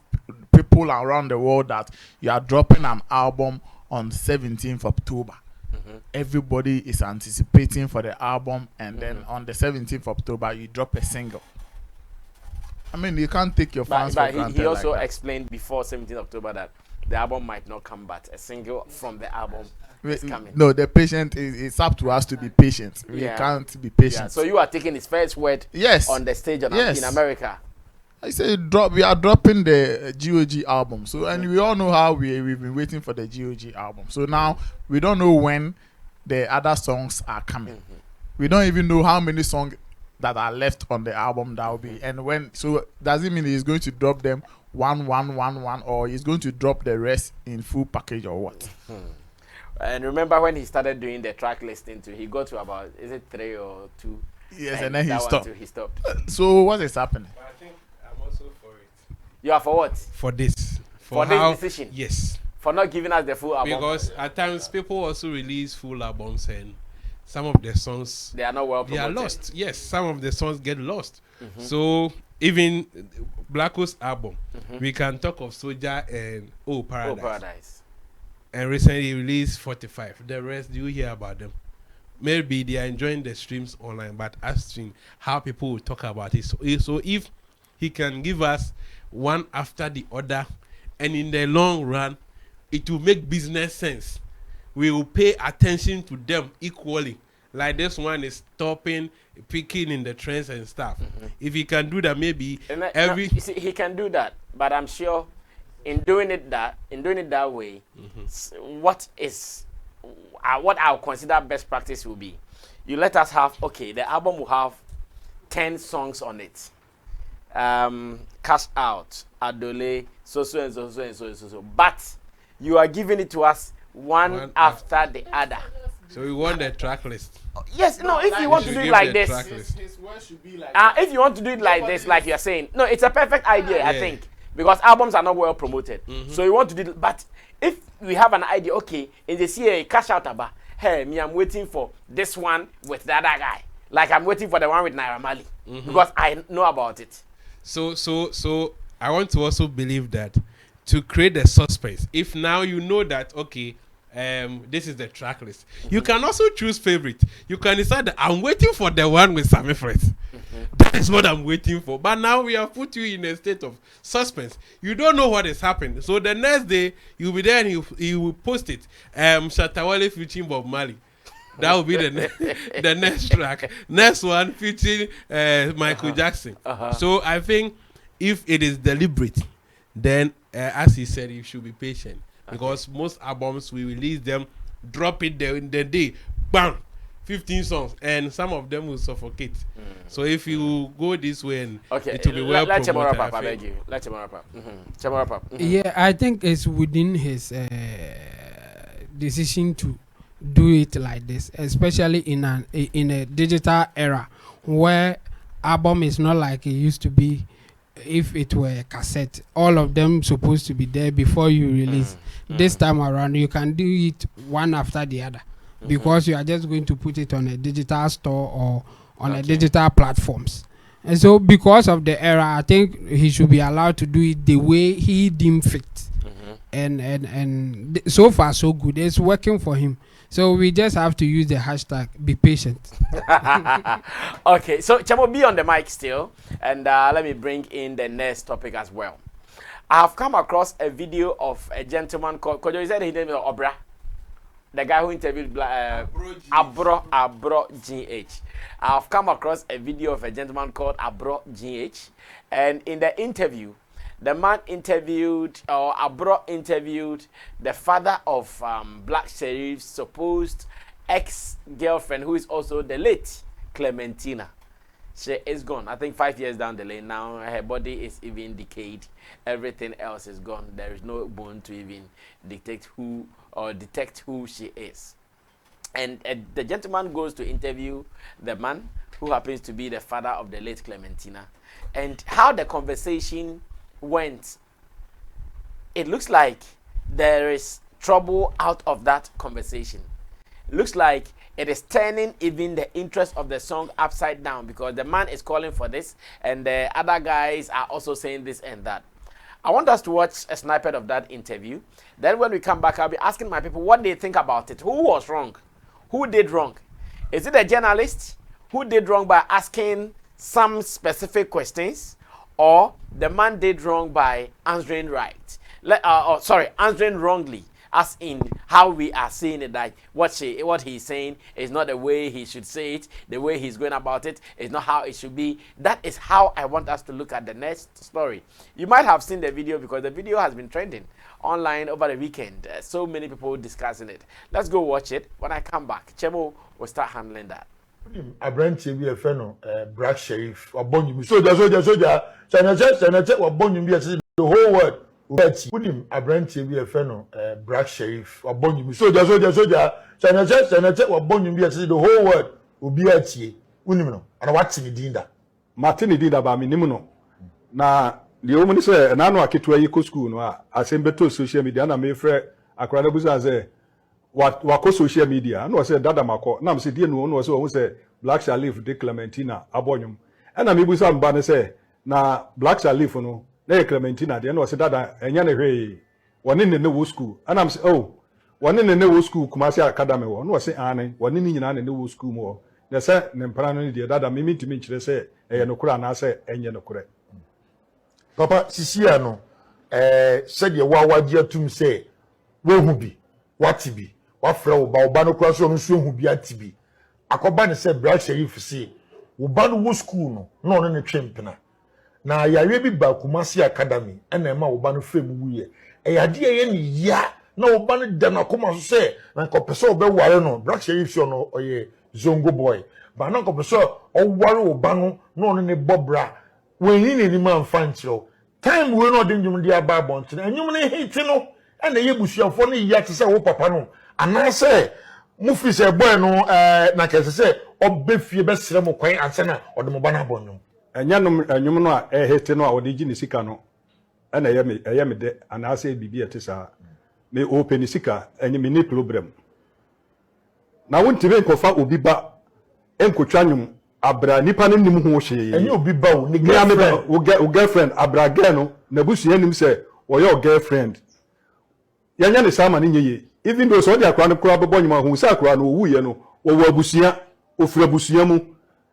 people around the world, that you are dropping an album on 17th October. Everybody is anticipating for the album, and then on the 17th October you drop a single. I mean, you can't take your fans for granted. He also like explained before 17th October that the album might not come, but a single from the album is coming. No, the patient it's up to us to be patient. We can't be patient. So you are taking his first word yes. on the stage in America. I say we are dropping the GOG album. So and we all know how we've been waiting for the GOG album. So now we don't know when the other songs are coming. We don't even know how many songs that are left on the album that will be, and when. So does it mean he's going to drop them one, or he's going to drop the rest in full package or what? And remember when he started doing the track listing too, he got to about, is it 3 or 2? Yes, and then he stopped. He stopped. So what is happening? But I think I'm also for it. You are for what? For this. For this decision? Yes. For not giving us the full album? Because at times people also release full albums and some of the songs, they are not well promoted. They are lost. Yes, some of the songs get lost. So even Blacko's album, we can talk of Soldier and Paradise. And recently he released 45. The rest, do you hear about them? Maybe they are enjoying the streams online, but asking how people will talk about it. So if he can give us one after the other, and in the long run, it will make business sense. We will pay attention to them equally. Like this one is stopping, picking in the trends and stuff. If he can do that, maybe you see, he can do that, but I'm sure in doing it that way, what I'll consider best practice will be, you let us have, okay, the album will have 10 songs on it. Cash Out, Adole, so. But you are giving it to us one after the other. So we want the track list. Yes, no, if you want to do it like this, his word should be like if you want to do it like this, like you're saying, no, it's a perfect idea, I think, because albums are not well promoted. So you want to do it, but if we have an idea, okay, in the CA, Cash Out about, hey, me, I'm waiting for this one with the other guy, like I'm waiting for the one with Naira Marley, because I know about it. So I want to also believe that to create the suspense, if now you know that, okay, this is the track list, you can also choose favorite. You can decide that I'm waiting for the one with Sammy Fred. That is what I'm waiting for. But now we have put you in a state of suspense. You don't know what is happening. So the next day you'll be there and he will post it. Shatta Wale featuring Bob Marley. That will be the next track. Next one featuring Michael Jackson. So I think if it is deliberate, then as he said, you should be patient. Because most albums, we release them, drop it in the day, bam, 15 songs, and some of them will suffocate. So if you go this way, and it will be well promoted. Let him wrap up. Yeah, I think it's within his decision to do it like this, especially in a digital era where album is not like it used to be. If it were a cassette, all of them supposed to be there before you release. This time around, you can do it one after the other, because you are just going to put it on a digital store or on a digital platforms. And so because of the era, I think he should be allowed to do it the way he deemed fit. And so far so good. It's working for him. So we just have to use the hashtag be patient. Okay, so Chamo, be on the mic still, and let me bring in the next topic as well. I have come across a video of a gentleman called Kojo. Is that his name? Obra, the guy who interviewed Abro GH. I have come across a video of a gentleman called Abro GH, and in the interview, the man interviewed, or Abro interviewed, the father of Black Sherif's supposed ex-girlfriend, who is also the late Clementina. She is gone. I think 5 years down the lane now. Her body is even decayed. Everything else is gone. There is no bone to even detect who she is. And the gentleman goes to interview the man who happens to be the father of the late Clementina. And how the conversation went, it looks like there is trouble out of that conversation. It looks like it is turning even the interest of the song upside down, because the man is calling for this and the other guys are also saying this and that. I want us to watch a snippet of that interview. Then when we come back, I'll be asking my people what they think about it. Who was wrong? Who did wrong? Is it a journalist who did wrong by asking some specific questions, or the man did wrong by answering right? Answering wrongly. as in how we are seeing it, that what he's saying is not the way he should say it, the way he's going about it is not how it should be. That is how I want us to look at the next story. You might have seen the video because the video has been trending online over the weekend. So many people discussing it. Let's go watch it. When I come back, Chemo will start handling that. Ibrahim TV a friend Black Sherif or Bonnie soldier China or Bonnie the whole world. Put him Ibrahim TV a friend Black Sherif or Bonnie soldier China or Bonnie the whole world will be at ye. Unimino and what's in the dinner. Martin did about me nimuno. Na the woman say and I know I get to a school no I send beto social media and I may fret a credible say what social media and was said dada mako na say dear no one so say Black Sherif de Clementina abonyum and I maybe some ban say na Black Sherif no na Clementina de no say dada enya ne hwe one in the new school and I'm say oh one in the new school Kumasi Academy one was say ane one in the new school more they say ne mpra no de dada me mitimi kire say e no kura na say enye no kure Papa sisia no said ye wa dia tum say wo hu bi wati bi wa fra wo ba no kura so no so hu bi ati akoba ne say Black Sherif say wo ba no wo school no no ne twempena na yawe bi ba Kumasi Academy na ma wo ba no fam wuye yade ye ne ya na wo ba no da na koma so say na nkopese wo be ware no Black Sherif so no oye zongo boy ba na nkopese o ware wo ba no no ne bobra when you need man fanchiro time we no den dwum dia ba bonte na enwum ne hiti no na ye busuafo no ya te say wo papa no ana say mu fi say boy no na kese say obefie be sere mo kwan anse na ode mo ba na bonwum enyanum enwum no a hiti no a ode gi ni sika no na ye me de ana say bibia te sa me open sika enye me ni problem na wontibe nkofa obi ba enkotwa nwum abra nipa ne nim ho hye enye obi ba wo ni girlfriend abra girl no na busu anim se wo your girlfriend yanya ne sama ne nyeye even though so dia akra no kra bebo nyuma ho sa akra no wu ye no wo abusua ofura busua mu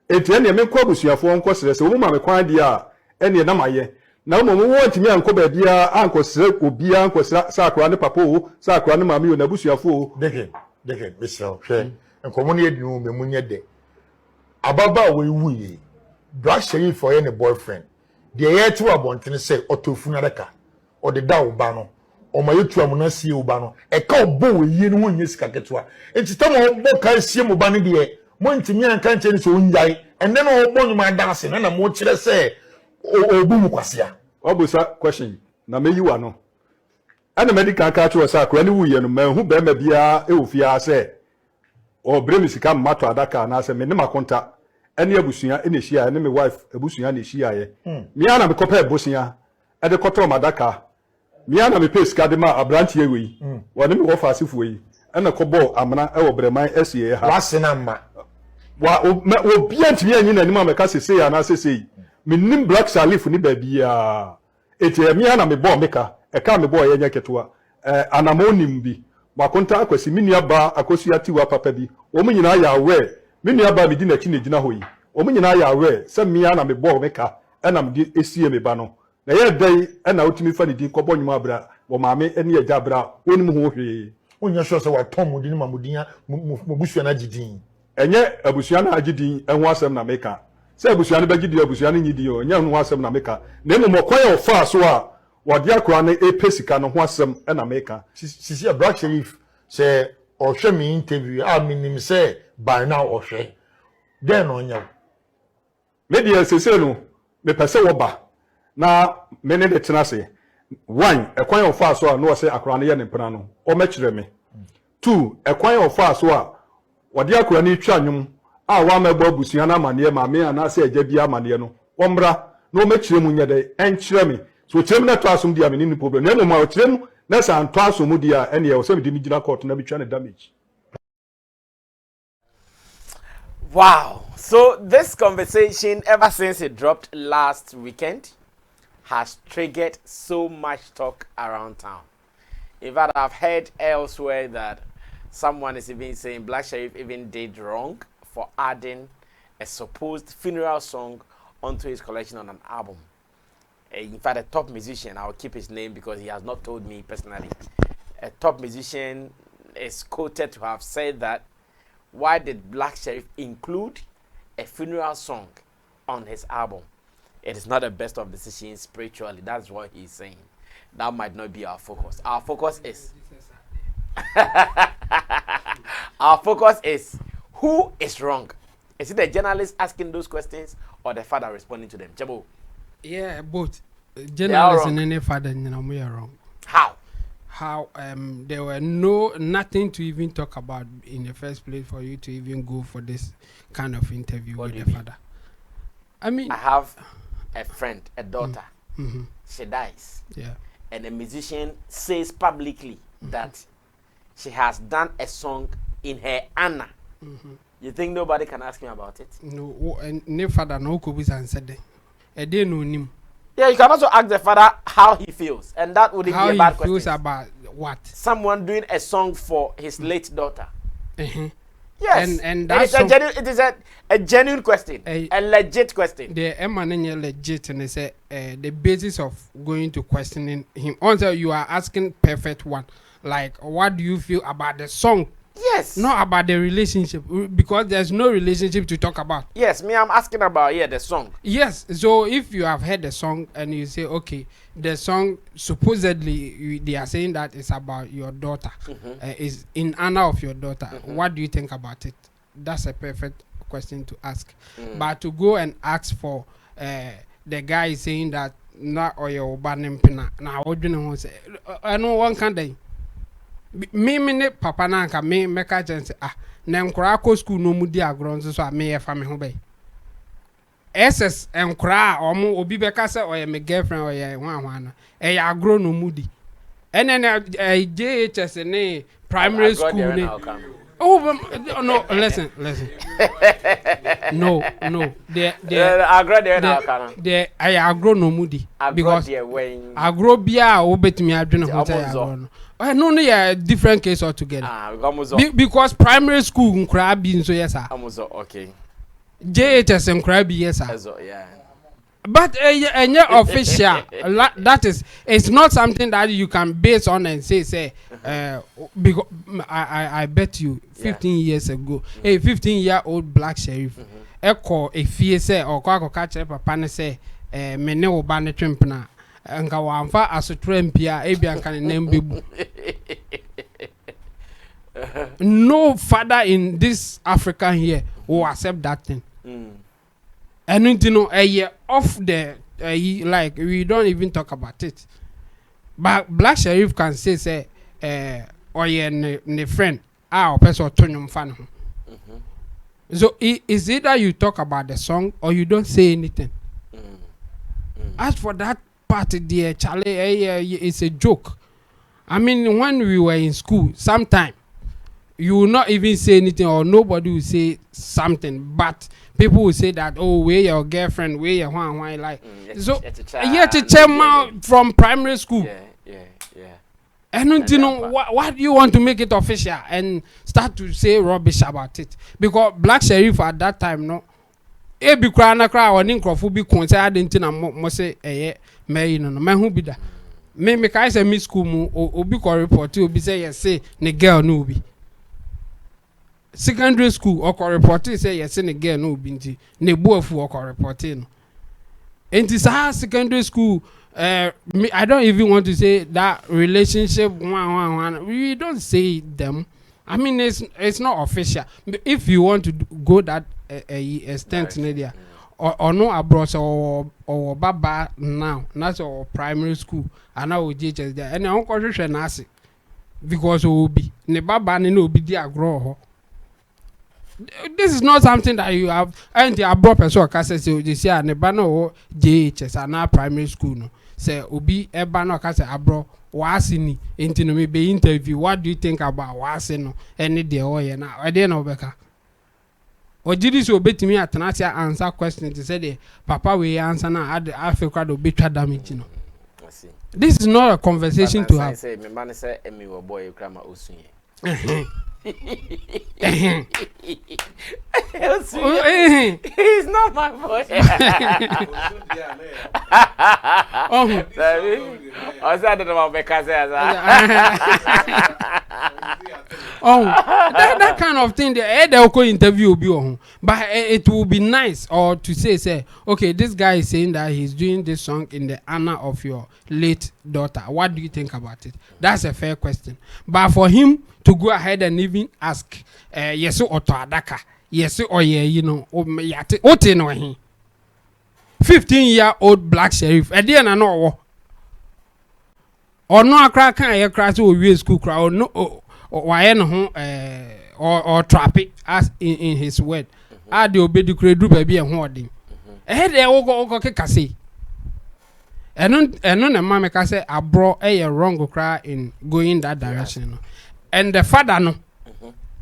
enti ne me kwa busuafo nko sere se wo ma me kwan dia ene na maye na mo wo ntimi anko ba bia anko sere obi anko sa akra ne papa wo sa akra ne mama yo na busuafo deke misel hwe enkomo ne edinu me munye de ababa we wuye Black Sherif for any boyfriend the year to abontene say otofuna deka o de da wo ba no o ma yetu amuna sie wo ba no e ka obo we yie no wonye sika ketewa enti tam obo ka sie mo ba no de mo ntimi anka nche ni so onjai enne no obo nyuma dance na mo kire say obu mu kwasea obusa question na meyiwa no ana medical ka cho sa akra ne wuye no mahu be ma bia e ofia say o bremi sika mato adaka na say me ne makonta ene abusua ene hia ene me wife abusua ne hia ye mi ana me kopa abusua e de koto madaka mi ana me pesa de ma abrantie we woni me ofa asifo yi ene kobo amana e wo breman esie ha wasena ma wa obi antimi anyi na nima me ka sese ya na sese me nim Black Sherif ni ba bia eti mi ana me bo meka e ka me bo ye nya ketoa anamonim bi makonta akwasi mini aba akosu ati wa papa bi wo mu nyina ya we mini aba bi di na chi na gina hoyi wo mu nyina ya we se mi ana me bo meka ena me di esie me ba no na ye dai ena otimi fa ni di kobo nyuma abra wo maame ene ya jabra wonim ho hwe onya sho se wa tom di ni mamudin mo busua na gidin enye abusua na agidin enho asem na meka se abusua na bagidi abusua na nyidi yo nya ho asem na meka na mo kwaya ofa so a wodi akora na epesika no ho asem na meka sisi Black Sherif se o hwe me interview a minim se by now o hwe den onya media sese no me pese wo ba na me ne de tena se one ekwan ofa so a no se akora na ye ne mpena no o mekire me two ekwan ofa so a wodi akora na twa nwum a wa mebo abusua na amane ma me ana se agya bia amane no omra na o mekire mu nyede enkire me so kyerem na to asom dia me ni problem na mo kyerem na sa anto asom dia ene ye o se me di ni gina court na bitwa ne damage. Wow. So this conversation, ever since it dropped last weekend, has triggered so much talk around town. In fact, I've heard elsewhere that someone is even saying Black Sherif even did wrong for adding a supposed funeral song onto his collection on an album. In fact, a top musician, I'll keep his name because he has not told me personally, a top musician is quoted to have said that, why did Black Sherif include a funeral song on his album? It is not the best of decisions spiritually. That's what he's saying. That might not be our focus. Our focus is our focus is who is wrong. Is it the journalist asking those questions or the father responding to them? Jabo. Yeah, both. Journalists and any father, we are wrong. How? How there were nothing to even talk about in the first place for you to even go for this kind of interview with the father. I mean, I have a friend, a daughter. Mm-hmm. She dies. Yeah. And a musician says publicly that she has done a song in her honor. You think nobody can ask me about it? No, and no father no could be answered. A day no him. Yeah, you can also ask the father how he feels, and that wouldn't be a bad question. How he feels about what? Someone doing a song for his late daughter. Yes, and that's it is a genuine question, a legit question. The Emmanuel legit, and they say the basis of going to questioning him. Also, you are asking perfect one, like what do you feel about the song? Yes. Not about the relationship, because there's no relationship to talk about. Yes, I'm asking about the song. Yes, so if you have heard the song and you say, okay, the song supposedly they are saying that it's about your daughter, is in honor of your daughter. What do you think about it? That's a perfect question to ask. But to go and ask for the guy saying that not or your banim pina now, what do you know? I know one kind of. Me papa na nka me meka chance na nkura ko school no mudi agro nso so me ye fa me ho be SS nkura omo obi beka se oye me girlfriend oye hwan no e ya agro no mudi ene na JHS ne primary school ne no listen no the agro there na kana the I agro no mudi because agro bia obetimi adwene ho say agro no no, yeah, different case altogether. Because primary school nkra bi nso yes sir. Okay. JHS nkra bi yes sir. Yeah. But official that is it's not something that you can base on and say because I bet you 15 years ago a 15-year-old Black Sherif echo a fie say or kwa catch papa ne say me ne oba ne twempna nka wamfa asotrempia ebia kan nembebu. No father in this Africa here will accept that thing. And you know, a year off the like we don't even talk about it. But Black Sherif can say or ne friend or person tonyum fan. So is either you talk about the song or you don't say anything. As for that part, dear Charlie, it's a joke. I mean, when we were in school, sometime you will not even say anything or nobody will say something, but people will say that, oh, where your girlfriend, where your one like. So, from primary school. Yeah. And you know, what do you want to make it official and start to say rubbish about it? Because Black Sherif at that time, no, ebi kura na kura or ninkrofu bi kon say adenti na mo say me no me hu bi da me kai say me school mu obi ko report obi say yes say ne girl no obi secondary school or ko report say yes say ne girl no obi nti ne buafu or ko report no enti sa secondary school I don't even want to say that relationship we don't say them. I mean it's not official. If you want to go that extent media or no abroad or baba now that's our primary school and now JHS there and I don't na because obi ne baba ne no obi di agro. This is not something that you have and the abroad person can say you see ne ba no JHS and now primary school no say obi eba no ka say abroad wasi ni enti no me be interview what do you think about wasi no any dey oye na e dey no beka ojiri so betimi atana answer question to say the papa we answer na Africa do betwa damage no. This is not a conversation to have. Say me man say emi wo boy krama osunye He's not my boy. That kind of thing, they'll go interview be on. But it will be nice or to say, okay, this guy is saying that he's doing this song in the honor of your late daughter. What do you think about it? That's a fair question. But for him to go ahead and even ask, yes or adaka, yes or yeah, you know, 15-year-old Black Sherif. At the end, I know. Or no, I crack a crash or we school crowd, no, or trap it as in his word. I do obey the credo baby and hoarding. A head there will go say. And none of mamma can say I brought a wrong cry in going that direction. And the father no.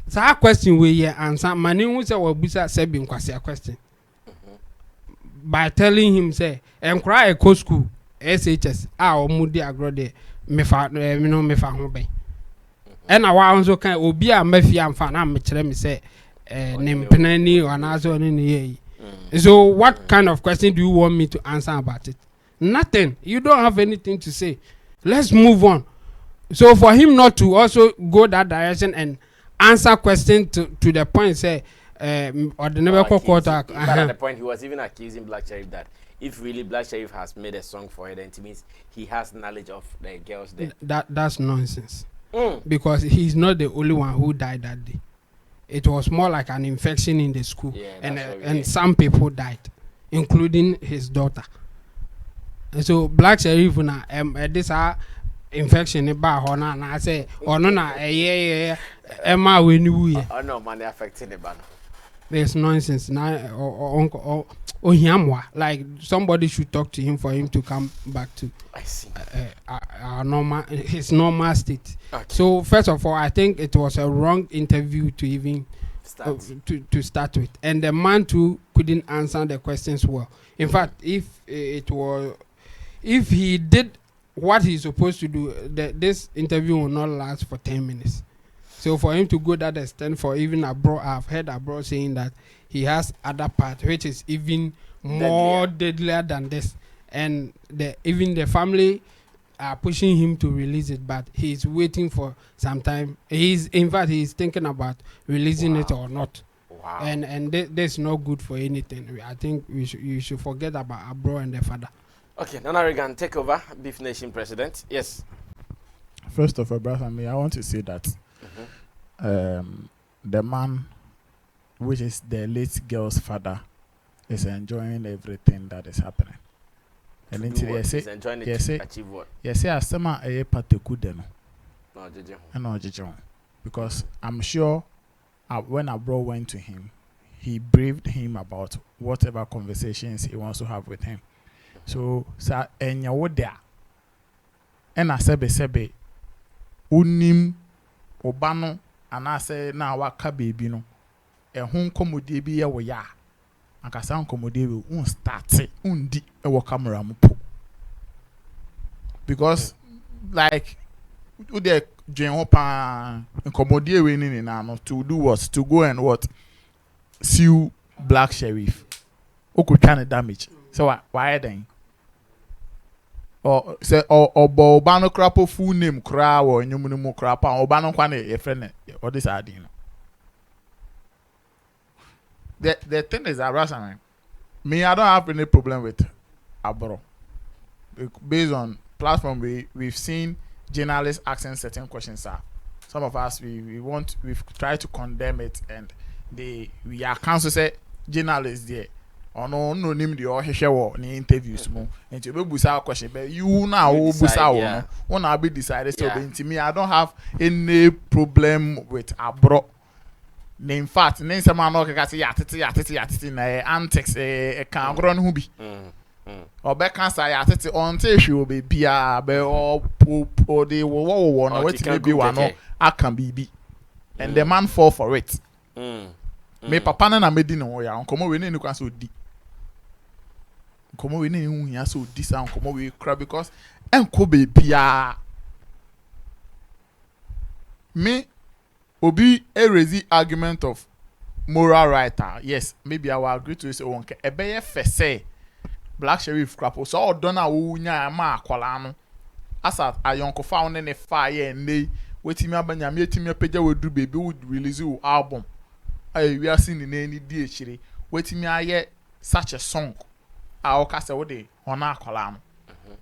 So our question we hear answer. My name was our busa said being a question. By telling him say and cry a co school SHS our moody agro de me fa home bay. And I was okay obi a mafia and fan am me say name penny or another in the So what kind of question do you want me to answer about it? Nothing. You don't have anything to say. Let's move on. So for him not to also go that direction and answer question to the point say or the never quarter at the point he was even accusing Black Sherif that if really Black Sherif has made a song for it, then it means he has knowledge of the girls there. That's nonsense. Because he's not the only one who died that day. It was more like an infection in the school, and some people died, including his daughter. And so Black Sherif na this infection about her and I say or no na Emma when you no money affecting the banner. There's nonsense now or like somebody should talk to him for him to come back to his normal state. Okay. So first of all, I think it was a wrong interview to even to start with, and the man too couldn't answer the questions well. In fact, if he did what he's supposed to do, this interview will not last for 10 minutes. So for him to go that extent, for even abroad, I've heard abroad saying that he has other part which is even more deadlier than this, and even the family are pushing him to release it, but he's waiting for some time. He's thinking about releasing it or not. Wow. And that's not good for anything. I think you should forget about abroad and the father. Okay, Nana Regan, take over, Beef Nation president. Yes. First of all, brother, I want to say that the man, which is the late girl's father, is enjoying everything that is happening. And until they say, achieve what? Yes, yes, some are a patekudeno. No, because I'm sure when Abro went to him, he briefed him about whatever conversations he wants to have with him. So, sir, and you there, and I sebe unim obano, and I say now what baby no, a home commodity be a way. And I sound commodity will start undi a camera mupo. Because, like, with the general pan commodity winning in to do what? To go and what? Sue Black Sherif. Who could try to damage? So, why then? Or say or bano crapo full name cra or nyumunumu crapa or bano kwane a friend or this idea. The thing is that me, I don't have any problem with Abro. Based on platform we've seen journalists asking certain questions. Some of us we've tried to condemn it, and we are counsel say journalists there. Or no name the or show ni interviews mo. And you be busa question, but you now busa one will be decided. So to me, I don't have any problem with Abro. In fact, name some man no can say yatiti na antics can grow no bi. Or back can say yatiti on say she will be bia be or the wo no wait maybe one no aka bibi. And the man fall for it. Me papa na medi no ya nkomo we ni kwa so di. Nkomo we ni hu ya so di sa nkomo we kra because enko be bia me Obi a raise argument of moral writer. Yes, maybe I will agree to this. Okay, ebeye fese Black Sherif crap. So dona wo nya ma akwala no. Asa ayonko fa ne fire ne wetimi abanya me etimi pagya wedu baby would release your album. We are seeing in any DHD. Wetimi aye such a song. A o kase wo de hona akwala no.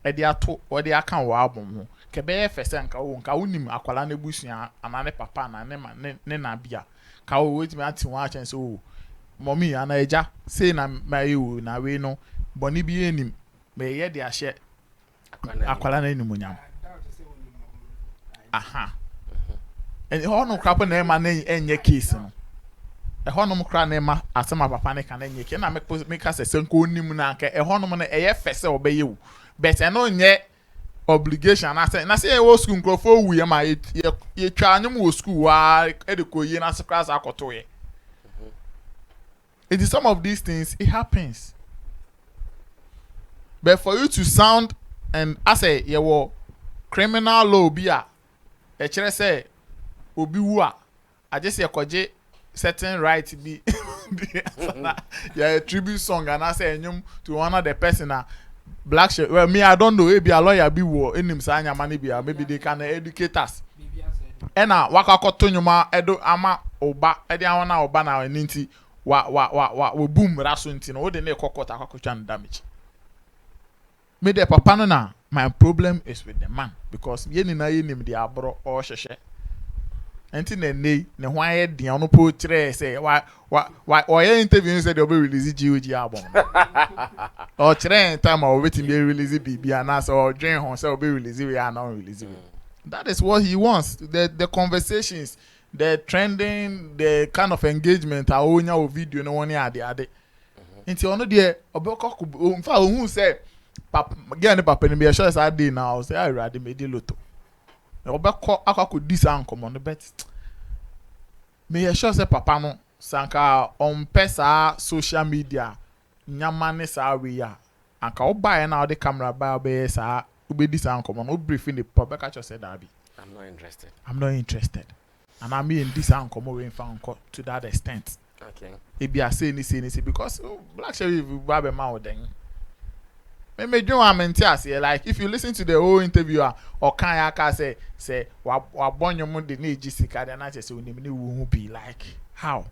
E de ato wo de aka wo album ho. Kebeye fese nka wonim akwala na busua anane papa na ne na bia. Ka wo wetimi ati won a chen so mommy ana eja say na my o na we no boni bi enim me ye de ahye akwala na enim nyam. Aha. And hono krapa na ema na enye case no. E hono mo kra na ema asema papa ne ka na enye case na me ka se nko onim na nka e hono mo na eye fese obeye wo. But e no nye obligation na say e wo school nkrofo wu ye ma ye twa anyum wo school wa e de ko ye na se class akoto ye. It is some of these things it happens. But for you to sound and I say ye wo criminal law bi a e kire say obi wu a I just say koje certain right be yeah tribute song and I say enyum to honor the person Black Sherif. Well, me I don't know maybe a lawyer be wo enim sa anya mani bia maybe they can educate us. Ena waka koto nyuma edo ama oba ede awona oba na eninti wa boom raso nti no de na kokota akokotwa damage. Me the papa no na my problem is with the man because ye ni na ye nim the abro or hwehwe. Enti na nei ne ho aye de ono po kire say wa oye interview say they be release GOG album. Or kire time o wetin be release bibia na so dwen ho say o be release we are not release. That is what he wants. The conversations, the trending, the kind of engagement a onya o video no one ade. Enti ono de obekọ in fact who say papa get ne papa ni be sure say dey now say I ready me dey loto. Obekọ akako dis ankomo no bet. Me sure say papa no sanka on pesa social media nyama ne sa we ya. Anka oba na the camera ba be sa ube dis ankomo no briefing the papa catch say that be. I'm not interested. And I mean this ankomo we found to that extent. Okay. It be a say because Black Sherif will be ma then. Me do am like if you listen to the whole interview or can ya say wa born your money na ejisika then I just say onim ni wo be like how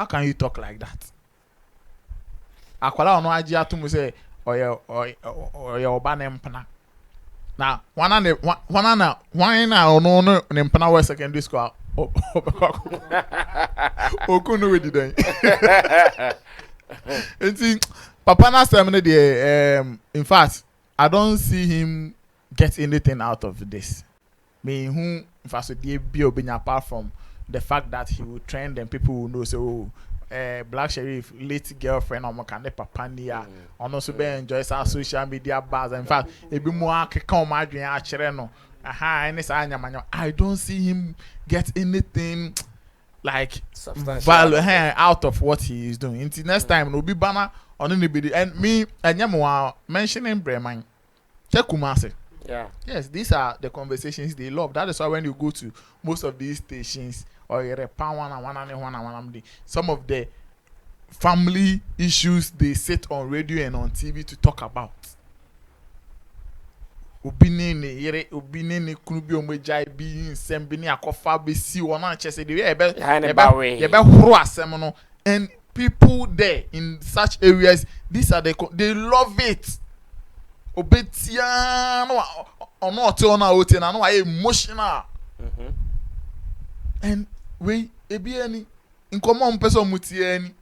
can you talk like that? Akwala ono agi atum say oye oba na mpana na wana na ono ne mpana we secondary school okunu we diden. Papa na terminate the in fact I don't see him get anything out of this. Me who in fact so dey be obenya apart from the fact that he will trend and people will know so Black Sherif late girlfriend or can papa niya on also be enjoy some social media buzz. In fact ebi mo akeka o madwen a kire no I don't see him get anything like value out of what he is doing. Until next time no be banner on anybody and me and mentioning Ibrahim. Check Kumasi. Yeah. Yes, these are the conversations they love. That is why when you go to most of these stations or some of the family issues they sit on radio and on TV to talk about. Obinene kunubi omejai bi nsem ni akofa be si wona chese de e be horo asem no and people there in such areas these are they love it. Obetia no ono ote ona ote na no emotional. And we ebi ani nkomo mpeso mutie ani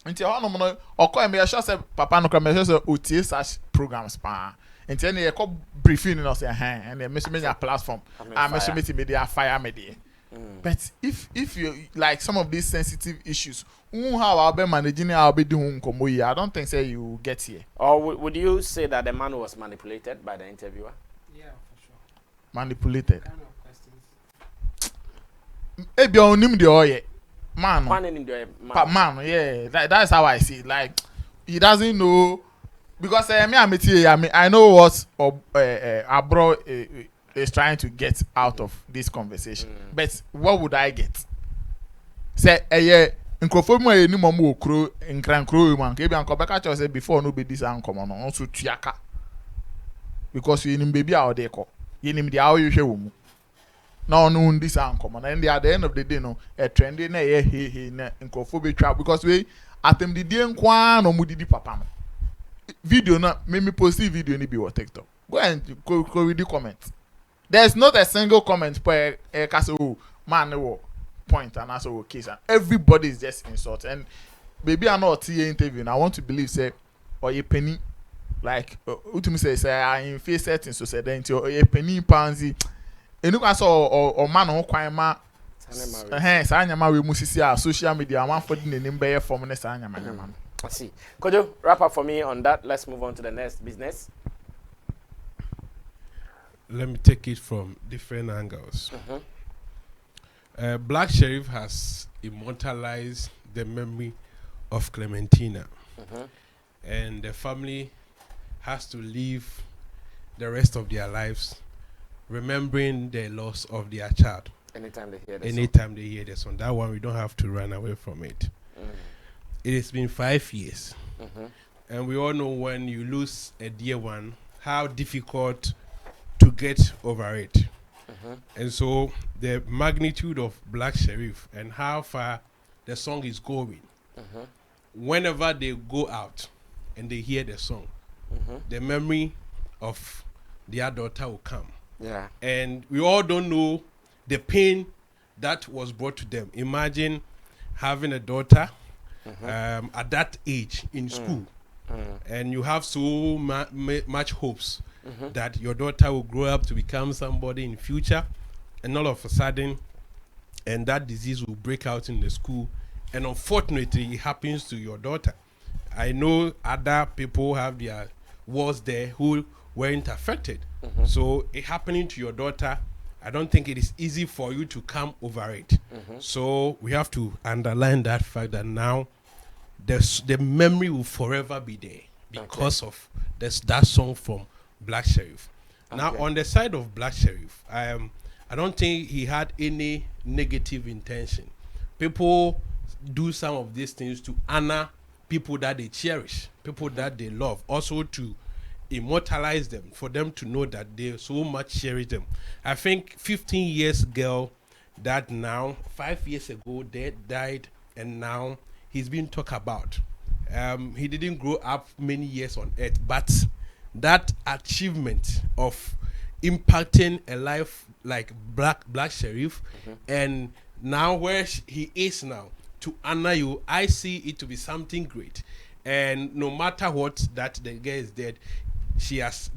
nti hono mo no okọ me sure say papa no me sure say otie such programs pa. And then you call briefing and say, and then media platform. I'm media fire media. But if you like some of these sensitive issues, how I'll be managing, I'll be doing komoyi. I don't think say you get here. Or would you say that the man was manipulated by the interviewer? Yeah, for sure. Manipulated. Kind of questions. Maybe on him the oil. Man, yeah. That's how I see it. Like he doesn't know. Because I know what abroad is trying to get out of this conversation. But what would I get? Say, yeah, nkrofo mu eni mo mu okro nkran man ke bi anko beka cho say before no be this anko no also tuaka. Because you nim baby out there ko. You nim the how you hwe wo mu. Now no this anko man and at the end of the day no a trendy na he na nkrofo be twa because we atem the day nkwa no mu didi papa no. Video na me post video ni be on TikTok. Go and go read the comments. There's not a single comment per castle man wo point and also case and everybody is just insult and maybe I not see interview and I want to believe say or a penny like ultimately say I in face settings so say then or a penny pansy and you can saw or man who kwai ma sanyama we musisi social media man for the name be from ne sanyama. I see. Could you wrap up for me on that? Let's move on to the next business. Let me take it from different angles. Black Sherif has immortalized the memory of Clementina, and the family has to live the rest of their lives remembering the loss of their child. Anytime they hear the song. That one we don't have to run away from it. It has been 5 years, and we all know when you lose a dear one, how difficult to get over it. And so the magnitude of Black Sherif and how far the song is going, whenever they go out and they hear the song, the memory of their daughter will come. Yeah. And we all don't know the pain that was brought to them. Imagine having a daughter at that age in school, and you have so much hopes that your daughter will grow up to become somebody in future, and all of a sudden, and that disease will break out in the school, and unfortunately, it happens to your daughter. I know other people have their wards there who weren't affected. So it happening to your daughter, I don't think it is easy for you to come over it. So we have to underline that fact that now the memory will forever be there because of that song from Black Sherif. Now, on the side of Black Sherif, I don't think he had any negative intention. People do some of these things to honor people that they cherish, people that they love, also to immortalize them, for them to know that they so much cherish them. I think 15 years girl that now, 5 years ago, they died, and now he's being talked about. He didn't grow up many years on earth, but that achievement of impacting a life like Black Sherif, and now where he is now, to honor you, I see it to be something great. And no matter what that the girl is dead, she has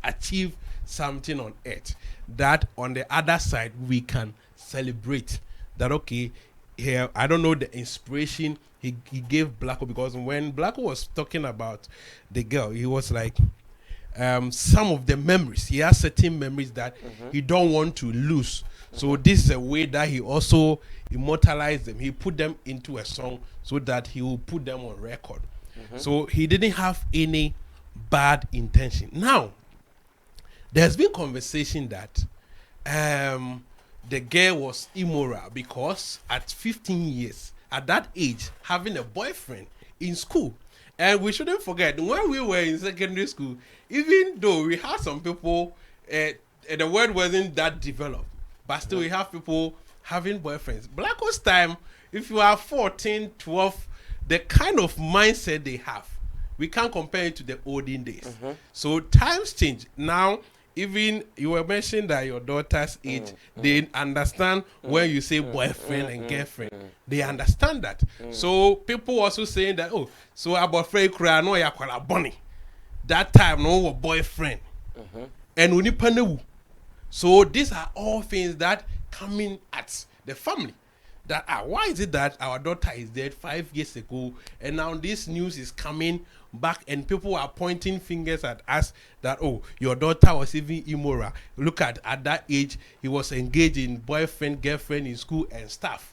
achieved something on earth that on the other side we can celebrate. That okay, here I don't know the inspiration he gave Blacko, because when Blacko was talking about the girl, he was like, some of the memories, he has certain memories that he don't want to lose. So this is a way that he also immortalized them. He put them into a song so that he will put them on record. So he didn't have any bad intention. Now, there's been conversation that the girl was immoral because at 15 years, at that age, having a boyfriend in school. And we shouldn't forget, when we were in secondary school, even though we had some people, the word wasn't that developed, but still we have people having boyfriends. Blacko's time, if you are 14, 12, the kind of mindset they have, we can't compare it to the olden days. So times change. Now, even you were mentioning that your daughter's age, they understand when you say boyfriend and girlfriend. They understand that. So people also saying that, oh, so about friend cry, no, ya call a bunny. That time, no boyfriend. And we need. So these are all things that coming at the family. That why is it that our daughter is dead 5 years ago, and now this news is coming back, and people are pointing fingers at us that, oh, your daughter was even immoral. Look at that age, he was engaged in boyfriend, girlfriend in school and stuff.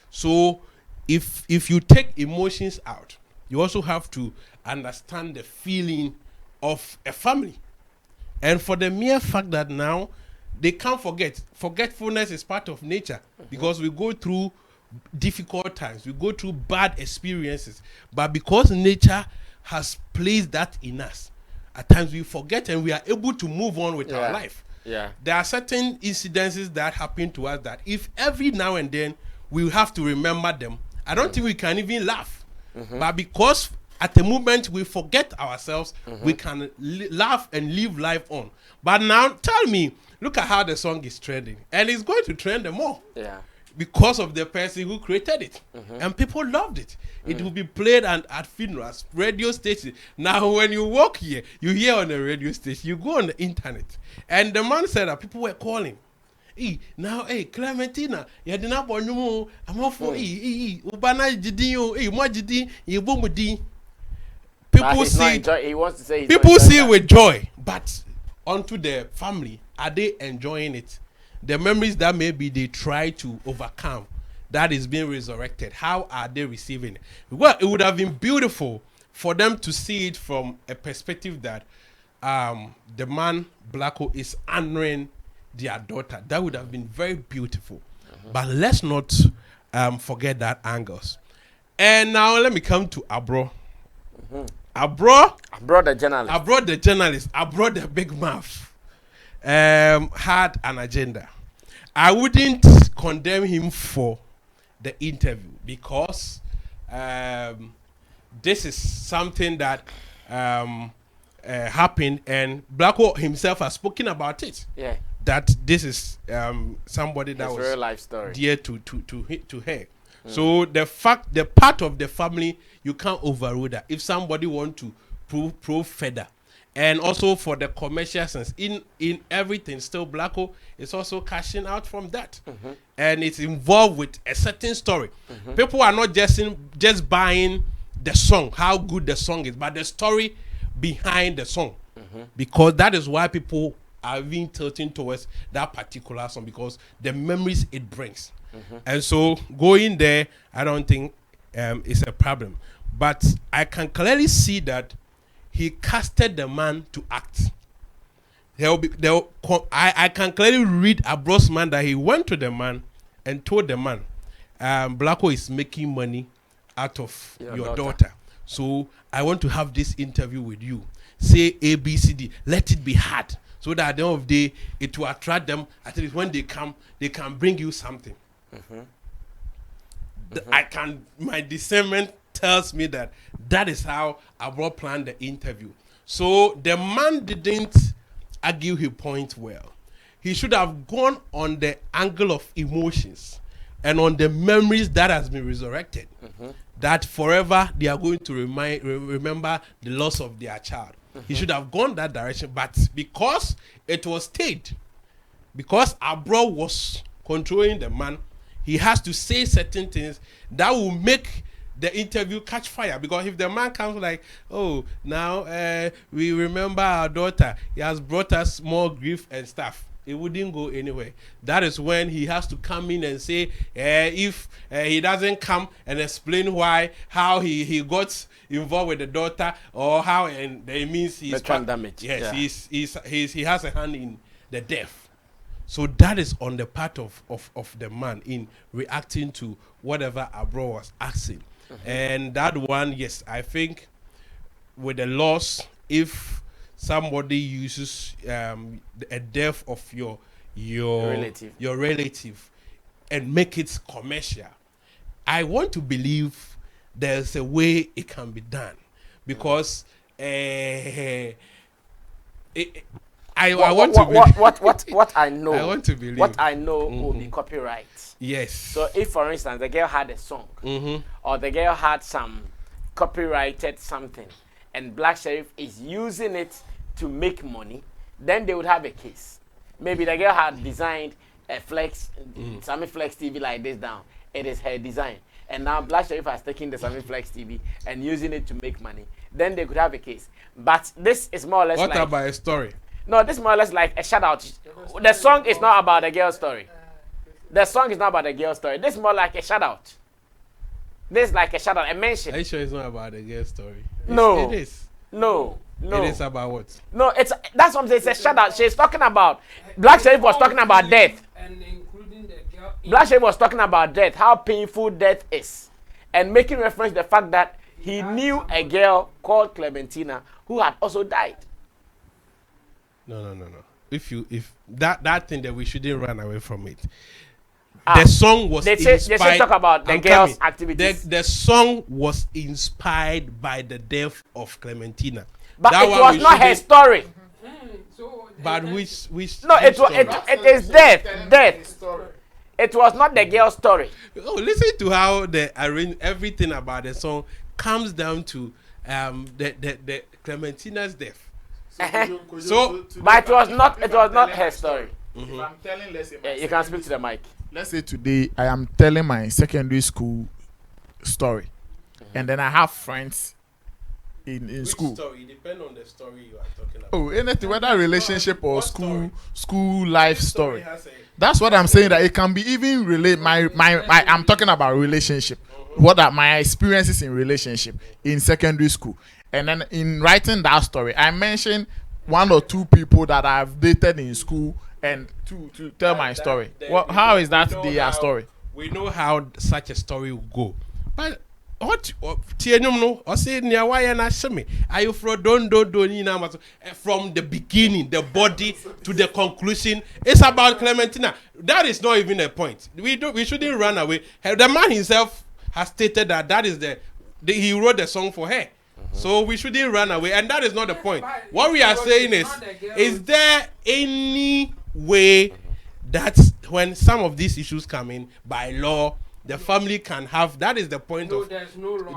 So if you take emotions out, you also have to understand the feeling of a family. And for the mere fact that now they can't forget. Forgetfulness is part of nature because we go through difficult times, we go through bad experiences, but because nature has placed that in us, at times we forget and we are able to move on with our life. Yeah. There are certain incidences that happen to us that if every now and then we have to remember them, I don't think we can even laugh. But because at the moment we forget ourselves, we can laugh and live life on. But now tell me, look at how the song is trending, and it's going to trend more. Yeah. Because of the person who created it. And people loved it. It will be played at funerals, radio stations. Now, when you walk here, you hear on the radio station, you go on the internet. And the man said that people were calling. Now, Clementina, you did not want you. I'm off for Ubana Jidin, more Jidin, you bomb. People see, he wants to say people see it with joy, but onto the family, are they enjoying it? The memories that maybe they try to overcome, that is being resurrected, how are they receiving it? Well, it would have been beautiful for them to see it from a perspective that the man, Blacko, is honoring their daughter. That would have been very beautiful. But let's not forget that angles. And now let me come to Abro. Abro the journalist. Abro the big mouth. Had an agenda. I wouldn't condemn him for the interview because this is something that happened, and Blacko himself has spoken about it. Yeah. That this is somebody that His was real life story. dear to her. So the part of the family, you can't overrule that. If somebody want to prove further. And also for the commercial sense, in everything, still Blacko is also cashing out from that. And it's involved with a certain story. People are not just buying the song, how good the song is, but the story behind the song. Because that is why people are even tilting towards that particular song, because the memories it brings. And so going there, I don't think is a problem. But I can clearly see that he casted the man to act. I can clearly read Abro's man that he went to the man and told the man, Blacko is making money out of your daughter. So I want to have this interview with you. Say A, B, C, D. Let it be hard. So that at the end of the day, it will attract them. At least when they come, they can bring you something. My discernment tells me that is how Abro planned the interview. So the man didn't argue his point well. He should have gone on the angle of emotions and on the memories that has been resurrected. That forever they are going to remember the loss of their child. He should have gone that direction, but because it was staged, because Abro was controlling the man, he has to say certain things that will make the interview catch fire. Because if the man comes like, oh, now we remember our daughter, he has brought us more grief and stuff, it wouldn't go anywhere. That is when he has to come in and say, if he doesn't come and explain how he got involved with the daughter, or how, and it means he's damage. Yes, he has a hand in the death. So that is on the part of the man in reacting to whatever Abro was asking. And that one, yes, I think with the loss, if somebody uses a death of your relative and make it commercial, I want to believe there's a way it can be done, because I want to believe. What I know. I want to believe. What I know will be copyright. Yes. So if, for instance, the girl had a song, or the girl had some copyrighted something, and Black Sherif is using it to make money, then they would have a case. Maybe the girl had designed a Sammy Flex TV like this down. It is her design. And now Black Sherif has taken the Sammy Flex TV and using it to make money. Then they could have a case. But this is more or less what about a story? No, this is more or less like a shout out. The song is not about the girl's story. The song is not about the girl's story. This is more like a shout out. This is like a shout out, a mention. Are you sure it's not about the girl's story? No. It is. No. No. It is about what? No, that's what I'm saying. It's a shout-out. She's talking about Black Sherif was talking about death. And including the girl. Black Sherif was talking about death, how painful death is, and making reference to the fact that he knew a girl called Clementina who had also died. No. If that thing that we shouldn't run away from it. The song was inspired. They say talk about the girl's activities. The song was inspired by the death of Clementina. But it was not her story. But which no, it is death. It was not the girl's story. Oh, listen to how they arrange everything about the song comes down to the Clementina's death. So, but it was not her story. If I'm telling, let's say, you can speak to the mic. Let's say today I am telling my secondary school story, and then I have friends in school. Story? It depends on the story you are talking about. Oh, anything, whether relationship or school life story. That's what I'm saying. That it can be even relate. My I'm talking about relationship. What are my experiences in relationship in secondary school, and then in writing that story, I mentioned 1 or 2 people that I've dated in school, and to tell my story. How is that their story? We know how such a story will go, but what no or say near why and me are you from don't from the beginning, the body to the conclusion. It's about Clementina. That is not even a point. We shouldn't run away. The man himself has stated that is he wrote the song for her. So we shouldn't run away, and that is not the point. What we are saying is there any way that when some of these issues come in by law, the family can have, that is the point of,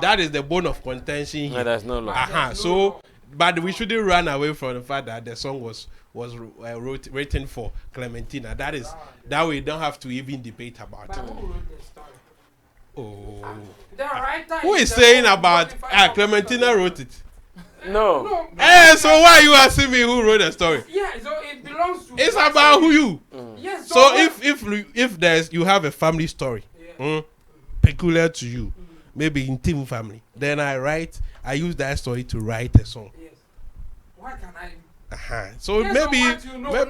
that is the bone of contention here. No, there's no law. So, but we shouldn't run away from the fact that the song was written for Clementina. That we don't have to even debate about it. Oh. Who is saying about Clementina wrote it? No. So why are you asking me who wrote the story? Yeah, so it belongs to. It's about who you. Yes. So if you have a family story, peculiar to you, maybe intimate family, then I use that story to write a song. Yes. Why can I? So yes, maybe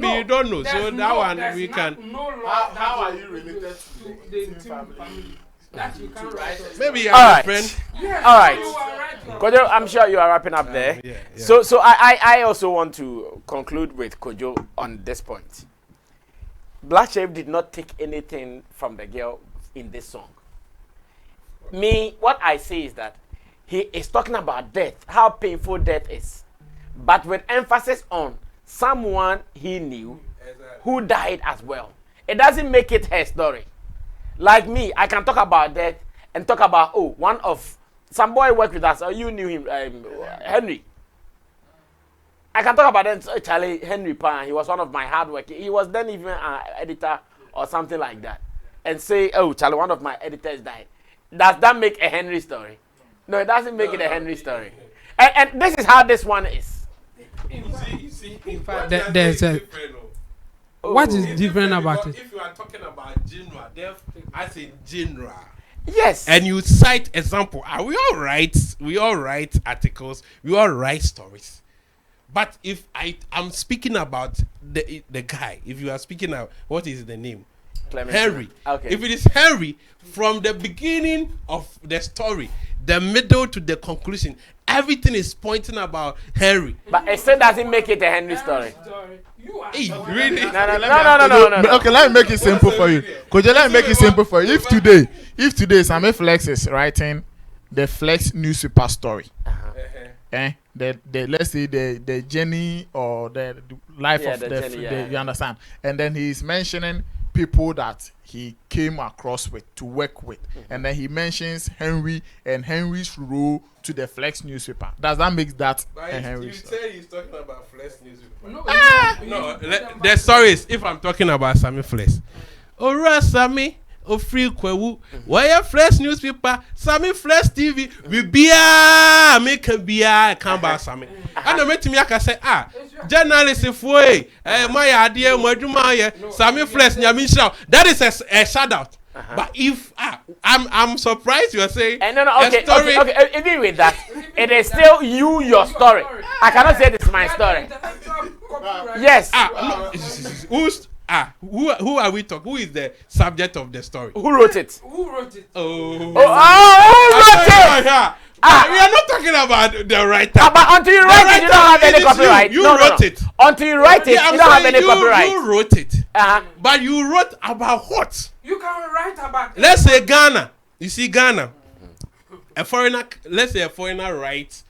you don't know. So that one we can. How are you related to the intimate family? That you can write. Maybe you have a friend. Yes, all right. Kojo, I'm sure you are wrapping up there. Yeah. So I also want to conclude with Kojo on this point. Black Sherif did not take anything from the girl in this song. What I say is that he is talking about death, how painful death is, but with emphasis on someone he knew who died as well. It doesn't make it her story. Like me, I can talk about that and talk about, some boy worked with us, or you knew him, Henry. I can talk about that, Charlie Henry Pan. He was one of my hard work. He was then even an editor or something like that. And say, Charlie, one of my editors died. Does that make a Henry story? No, it doesn't make it a Henry story. And this is how this one is. In fact, there's a... What is different about it? If you are talking about genre, as a genre. Yes. And you cite example. We all write articles, we all write stories. But if I'm speaking about the guy, if you are speaking of what is the name? Henry. Okay. If it is Henry, from the beginning of the story, the middle to the conclusion, everything is pointing about Henry. But it still doesn't make it a Henry story. Really? No. Okay, let me make it simple for you. Kojo, let me make it simple for you. If today Sammy Flex is writing the Flex newspaper story, let's say the journey or the life of the you understand, and then he's mentioning people that he came across with to work with, and then he mentions Henry and Henry's role to the Flex newspaper. Does that make that a Henry? You say he's talking about Flex newspaper. No, the story is if I'm talking about Sammy Flex. Ora Sammy, free kwewu. Why Flex newspaper? Sammy Flex TV. We make a beer come back Sammy. And I met me. I can say journalist my idea, Sammy Flex. That is a shout out. But if I'm surprised you are saying no, okay, okay. Even with that, it is still your story. I cannot say this is my story. Yes. Who are we talking? Who is the subject of the story? Who wrote it? Oh, who wrote it? We are not talking about the writer. But until you write it, you don't have any copyright. You wrote it. Until you write it, you don't have any copyright. You wrote it. But you wrote about what? You can write about. Let's say Ghana. You see Ghana. A foreigner. Let's say a foreigner writes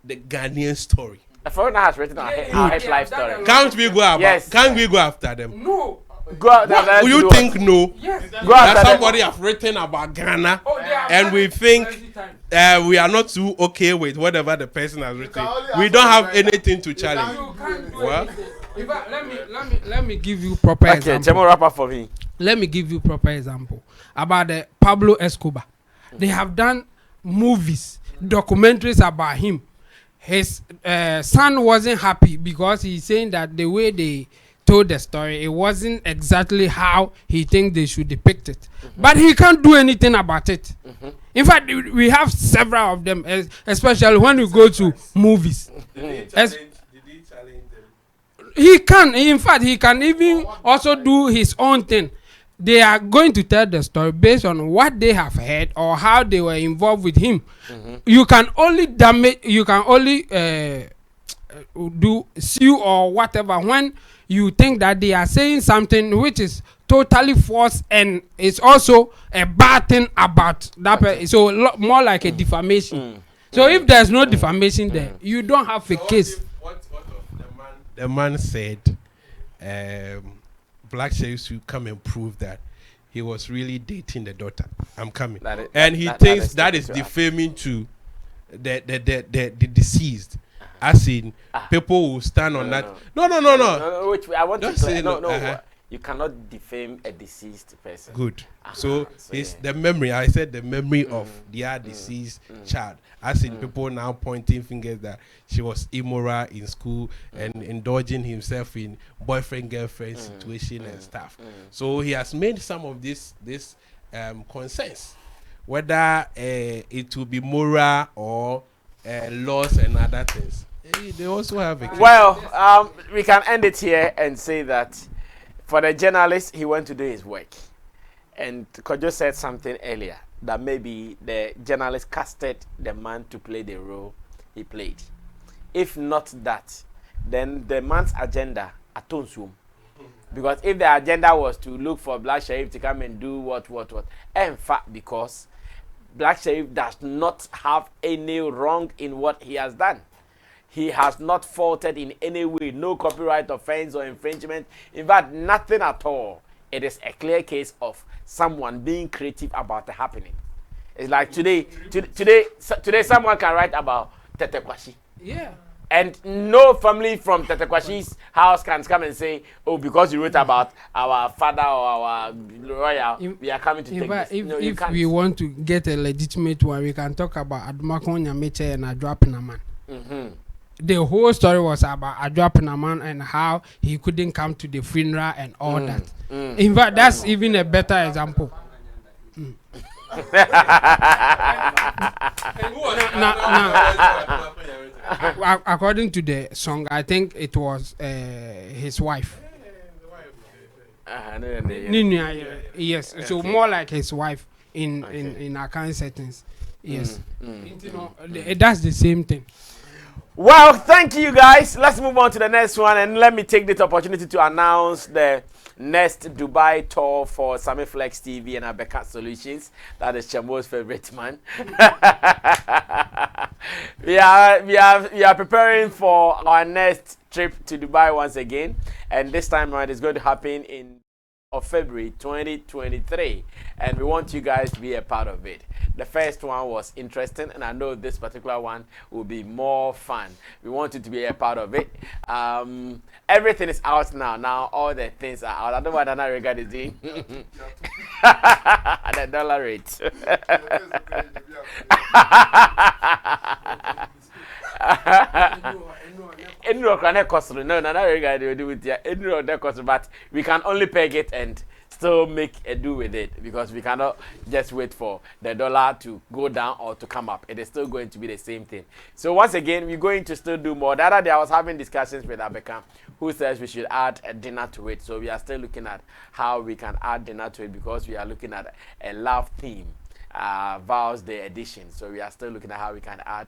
the Ghanaian story. A foreigner has written our life story. Can't we go about? Yes. Can't we go after them? No. Go after Do you think no? Yes. Go after That somebody have written about Ghana, and we think we are not too okay with whatever the person has written. We don't have anything to challenge. Well, let me give you proper example. Okay, Chemo wrap up for me. Let me give you proper example about the Pablo Escobar. They have done movies, documentaries about him. His son wasn't happy because he's saying that the way they told the story, it wasn't exactly how he thinks they should depict it. But he can't do anything about it. In fact, we have several of them, especially when we go to movies. He can, in fact, he can even also do his own thing. They are going to tell the story based on what they have heard or how they were involved with him. You can only damage, you can only do sue or whatever when you think that they are saying something which is totally false and it's also a bad thing about that person. So more like a defamation. So if there's no defamation there, you don't have a case. What the man said, Black Sherif should come and prove that he was really dating the daughter. I'm coming. And he thinks that is defaming to the deceased. As in, people will stand on that. No. I want to say no. You cannot defame a deceased person. Good. So it's the memory. I said the memory of their deceased child. As in, people now pointing fingers that she was immoral in school and indulging himself in boyfriend-girlfriend situation and stuff. So he has made some of this concerns, whether it will be moral or laws and other things. They also have a case. Well, we can end it here and say that for the journalist, he went to do his work. And Kojo said something earlier that maybe the journalist casted the man to play the role he played. If not that, then the man's agenda atonsum. Because if the agenda was to look for Black Sherif to come and do what, in fact, because Black Sherif does not have any wrong in what he has done. He has not faulted in any way, no copyright offense or infringement. In fact, nothing at all. It is a clear case of someone being creative about the happening. It's like today someone can write about Tete Kwashi. Yeah. And no family from Tete Kwashi's house can come and say, oh, because you wrote about our father or our royal, we are coming to take this. If we want to get a legitimate one, we can talk about Adumakon Nyameche and Adwapinaman. The whole story was about Adwapinaman and how he couldn't come to the funeral and all that. In fact, that's even a better example. According to the song, I think it was his wife. Yes, so more like his wife in our current settings. Yes, that's the same thing. Well, thank you guys. Let's move on to the next one, and let me take this opportunity to announce the next Dubai tour for Sammy Flex TV and Abeka Solutions. That is Chamo's favorite man. we are preparing for our next trip to Dubai once again, and this time around it's going to happen in February 2023, and we want you guys to be a part of it. The first one was interesting, and I know this particular one will be more fun. We want you to be a part of it. Everything is out now. Now all the things are out. I don't know what Nana Regard is doing. The dollar rate. any rock cost. No, no, no, do with any rock cost, but we can only peg it and still make a do with it because we cannot just wait for the dollar to go down or to come up. It is still going to be the same thing. So once again, we're going to still do more. The other day I was having discussions with Abeka, who says we should add a dinner to it. So we are still looking at how we can add dinner to it because we are looking at a love theme, Vows Day edition. So we are still looking at how we can add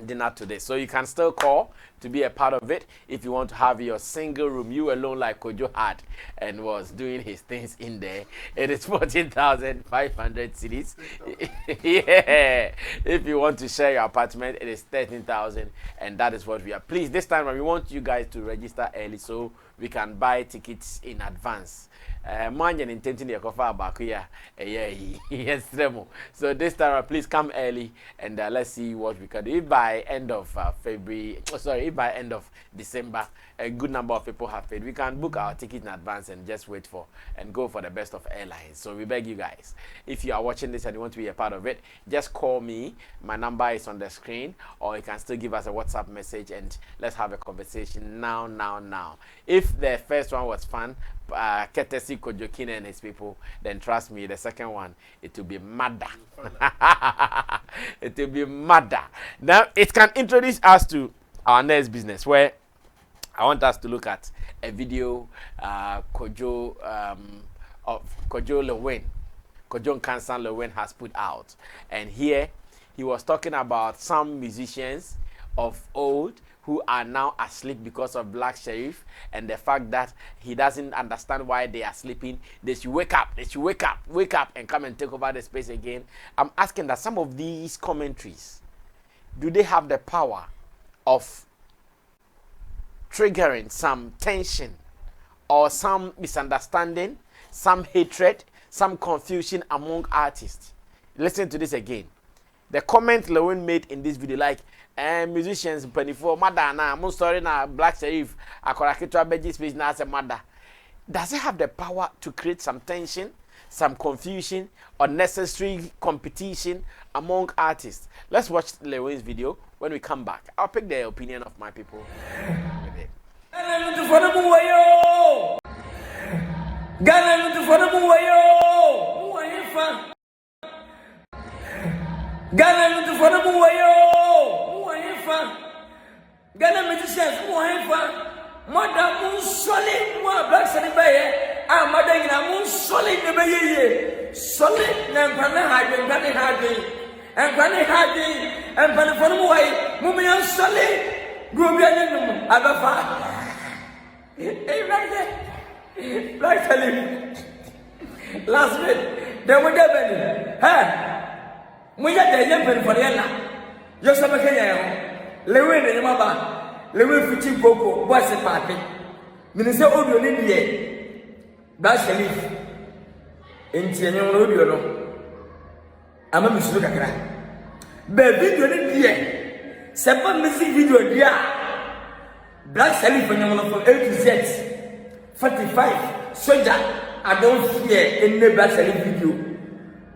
dinner to this. So you can still call to be a part of it if you want to have your single room, you alone like Kojo had and was doing his things in there. It is 14,500 cedis. Yeah. If you want to share your apartment, it is 13,000, and that is what we are. Please, this time we want you guys to register early so we can buy tickets in advance. Man, intention to cover back here. Yes, so this time, please come early and let's see what we can do. If by end of February, if by end of December, a good number of people have paid, we can book our ticket in advance and just wait for and go for the best of airlines. So we beg you guys, if you are watching this and you want to be a part of it, just call me. My number is on the screen, or you can still give us a WhatsApp message and let's have a conversation now. If the first one was fun, courtesy Kojokin and his people, then trust me, the second one, it will be murder. It will be murder. Now, it can introduce us to our next business, where I want us to look at a video Kojo Lil Wayne, Kojo Nkansan Lil Wayne has put out. And here, he was talking about some musicians of old who are now asleep because of Black Sherif and the fact that he doesn't understand why they are sleeping. They should wake up. They should wake up and come and take over the space again. I'm asking that some of these commentaries, do they have the power of triggering some tension or some misunderstanding, some hatred, some confusion among artists? Listen to this again. The comment Lil Wayne made in this video, like, musicians, 24, Madana, I'm sorry now, Black Sherif, Akorakito Abeji space now as a mother. Does it have the power to create some tension, some confusion, unnecessary competition among artists? Let's watch Lil Wayne's video. When we come back, I'll pick the opinion of my people with it. Ghana to for the Ghana musicians Madam Moon solid, Black Sherif, Madam solid the solid, and Granny Harding, and Panafonaway, Mumian solid, Grubian, Abafa. Black Sherif. Last week, there were devil. We got the young for the end. Yosamaka, Lil Wayne and Maba, Lil Wayne Fuchi Coco, what's the party? Minister Odio India, Black Sherif, in Tiano Rodio. I'm a Mr. Kakra. Baby, you didn't hear. Seven missing video, dear. Black Sherif from A to Z, 45, soldier. I don't fear any Black Sherif video.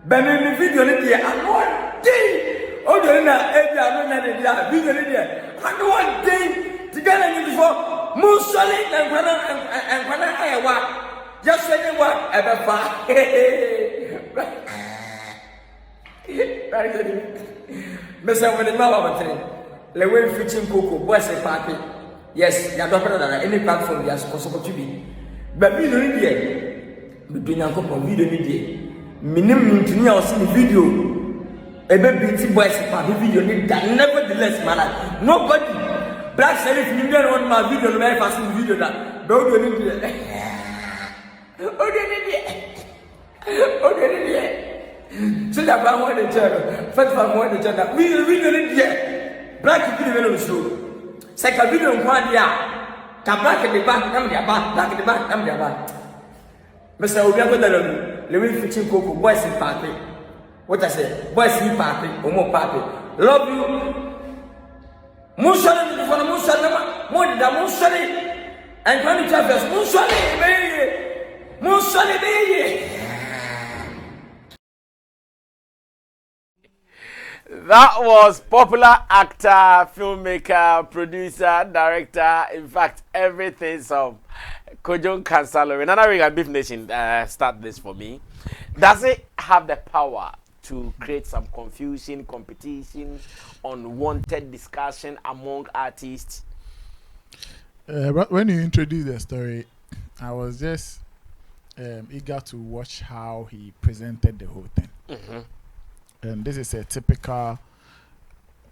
But in the video, I want day. Oh, you're not every video. I want day to get in before Moon solid and Pana. Just say what ever far. Very good. Mr. When the Mama Lil Wayne Fuchi Coco, what's a party? Yes, you're not better than any platform you're supposed to be. But we don't need between a couple of video. Minimum to me, I'll see the video. A baby boys, video. Nevertheless, man, nobody. Black Sherif, you don't want my video, very fast video. That don't do it. Okay. So that I want the channel. First, I want the channel. We don't need yet. Black video show. Second video, one year. Black at the back, come there, black at the back, come there. Mr. Obiago, Lil Wayne Fuchi Coco, boys in party. What I say? Boys in party, or more party. Love you. Musali for the Musali, more than Musali. And when you travel, Musali, baby. Musali, baby. That was popular actor, filmmaker, producer, director, in fact, everything. So, Kojon Kansalo. Another ring and Beef Nation, start this for me. Does it have the power to create some confusion, competition, unwanted discussion among artists? When you introduced the story, I was just eager to watch how he presented the whole thing. And this is a typical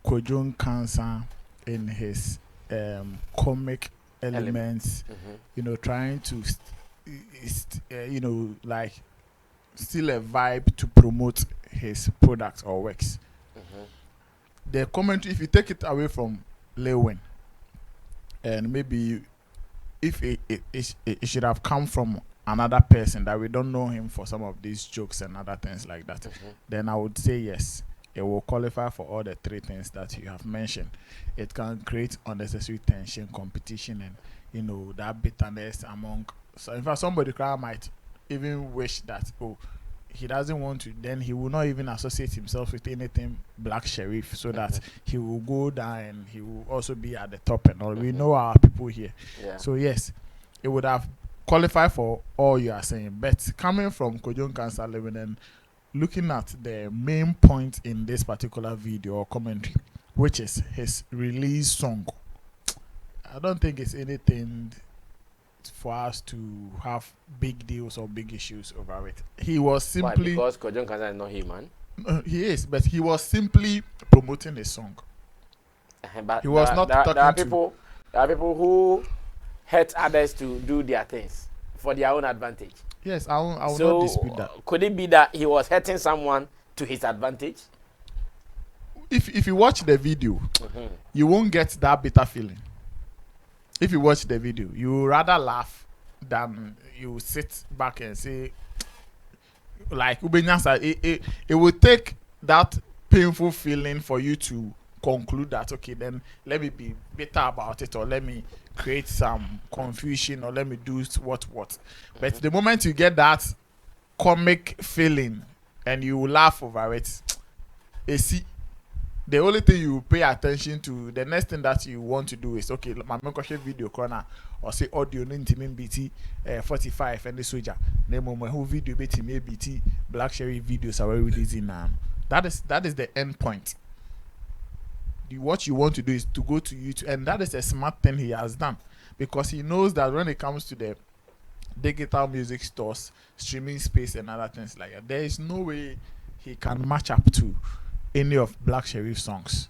Kojon Kansa in his comic elements, trying to, like still a vibe to promote his products or works. The commentary, if you take it away from Lil Wayne, and maybe if it should have come from another person that we don't know him for some of these jokes and other things like that, then I would say yes, it will qualify for all the three things that you have mentioned. It can create unnecessary tension, competition, and that bitterness among. So in fact, somebody might even wish that he doesn't want to, then he will not even associate himself with anything Black Sherif, so that he will go down and he will also be at the top and all. We know our people here. So yes, it would have qualified for all you are saying. But coming from Kojon Kansa Living and looking at the main point in this particular video or commentary, which is his release song, I don't think it's anything for us to have big deals or big issues over it. He was simply... Why? Because Kojon Kansa is not him, man? He is, but he was simply promoting a song. But he was not talking there are people who hurt others to do their things for their own advantage. Yes, I will not dispute that. Could it be that he was hurting someone to his advantage? If you watch the video, you won't get that bitter feeling. If you watch the video, you will rather laugh than you sit back and say, like, it will take that painful feeling for you to conclude that, okay, then let me be bitter about it, or let me create some confusion, or let me do what. But the moment you get that comic feeling and you laugh over it, see, the only thing you pay attention to, the next thing that you want to do is, okay, my mention video corner or say audio nintimin BT 45 and the soldier name my whole video BT Black Sherif videos are releasing now. That is the end point. What you want to do is to go to YouTube, and that is a smart thing he has done, because he knows that when it comes to the digital music stores, streaming space and other things like that, there is no way he can match up to any of Black Sherif songs.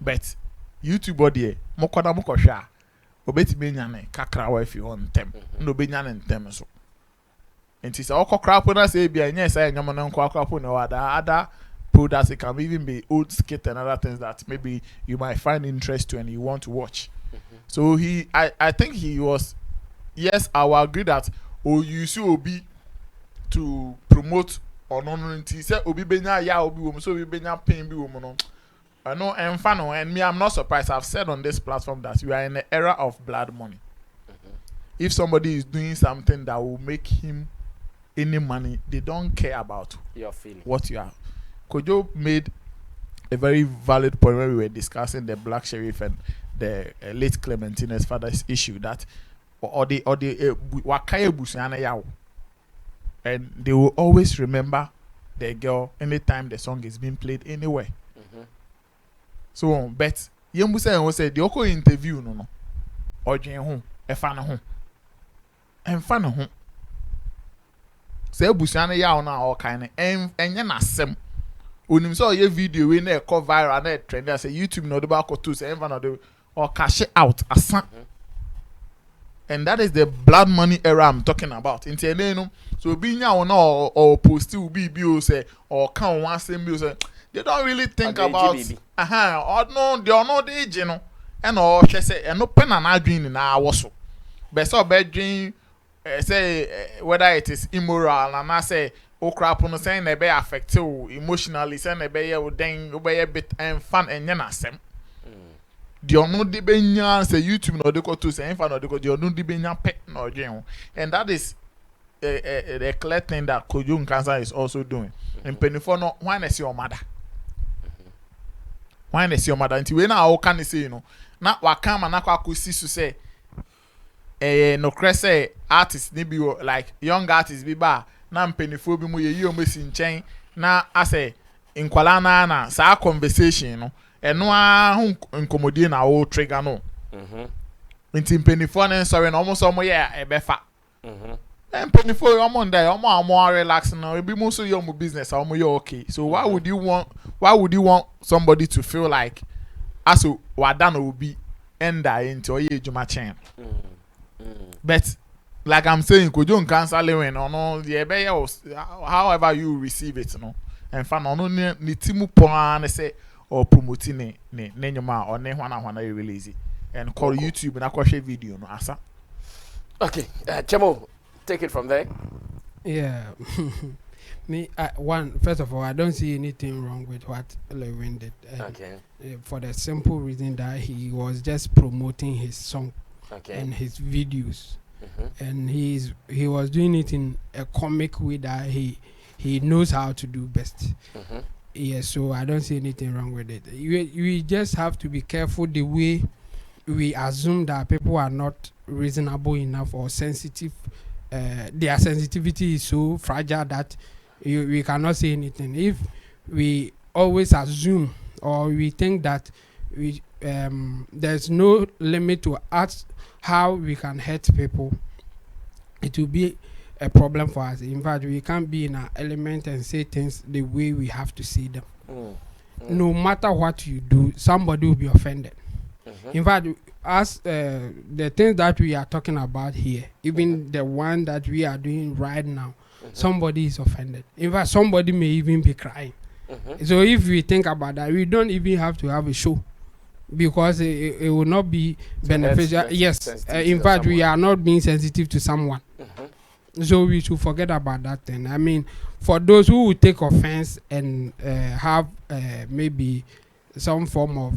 But YouTube body mokoda mokosha obetime nyane kakra wa if you want them no be nyane ntem so enti se okokra po na say bia nya say nyama na nkwa akwa po na other products. It can even be old skit and other things that maybe you might find interest to and you want to watch. So I think he was, yes, I will agree that you see Obi to promote honorability. Say Obi benya ya Obi woman, so Obi benya pain be woman. I know and me, I'm not surprised. I've said on this platform that we are in the era of blood money. If somebody is doing something that will make him any money, they don't care about your feeling, what you are. Kojo made a very valid point when we were discussing the Black Sherif and the late Clementina's father's issue, that or the wakaya busana yaw, and they will always remember the girl anytime the song is being played anywhere. So but Yembusa was said the oko interview no or jen ho e fa na ho en fa na ho say busana yaw na all kind enye na sem onim so ye video we na go viral na trend say YouTube no do back to say enfa no do or cash it out asa. And that is the blood money era I'm talking about. In no, so being now or post will be say or count one same bill say they don't really think about or no, they are not the age, and or she say and no pen and dream in our so. But so bad dream say whether it is immoral and I say crap on saying they be affected emotionally, saying they be a bit and fun and yenasem. The ono di benya say YouTube no de ko to say infa no de ko the ono di benya pet no gen, and that is a clear thing that Kojo Kansa is also doing. And penifo no why na see your mother. Why na see your mother? Until when I can say you know. Na wakama na kwa kusi so say no crese artist ni bi like young artist bi ba na mpenifo bi mu ye yi o mesi nchen na ase nkwala na sa conversation no eno a ho nkomodie na wo trigger no nti mpenifo na sorry na almost omo ye ebefa mpenifo omo ndai omo relax no ebi mu so your business omo ye okay so why would you want somebody to feel like aso wada na obi enda into oye ejuma chen but like I'm saying kojo nkansa lewen ono ye be however you receive it no and fa no ni timu pon na say or promoting ne nyoma or ne hwana you release and call YouTube na kwahwe video no asa. Okay, Chemo, take it from there. Yeah. First of all, I don't see anything wrong with what Lil Wayne did. Okay. For the simple reason that he was just promoting his song and his videos. And he was doing it in a comic way that he knows how to do best. Yeah, so I don't see anything wrong with it. We just have to be careful the way we assume that people are not reasonable enough or sensitive. Their sensitivity is so fragile that we cannot say anything. If we always assume or we think that there's no limit to us how we can hurt people, it will be a problem for us. In fact, we can't be in our element and say things the way we have to say them. No matter what you do, somebody will be offended. In fact, as the things that we are talking about here, even the one that we are doing right now, somebody is offended. In fact, somebody may even be crying. So if we think about that, we don't even have to have a show because it will not be beneficial. Yes, in fact, we are not being sensitive to someone. So we should forget about that thing. I mean, for those who will take offense and have maybe some form of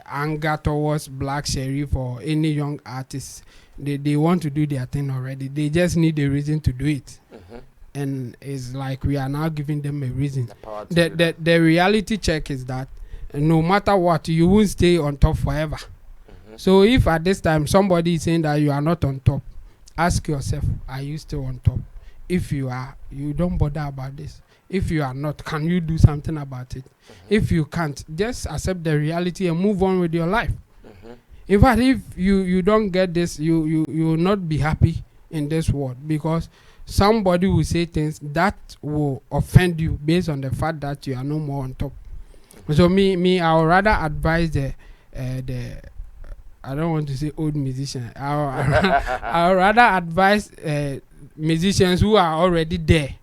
anger towards Black Sherif or any young artist, they want to do their thing already. They just need a reason to do it. And it's like we are now giving them a reason. The reality check is that no matter what, you won't stay on top forever. So if at this time somebody is saying that you are not on top, ask yourself, are you still on top? If you are, you don't bother about this. If you are not, can you do something about it? If you can't, just accept the reality and move on with your life. In fact, if you don't get this, you will not be happy in this world because somebody will say things that will offend you based on the fact that you are no more on top. So I would rather advise the I don't want to say old musician. I would rather advise musicians who are already there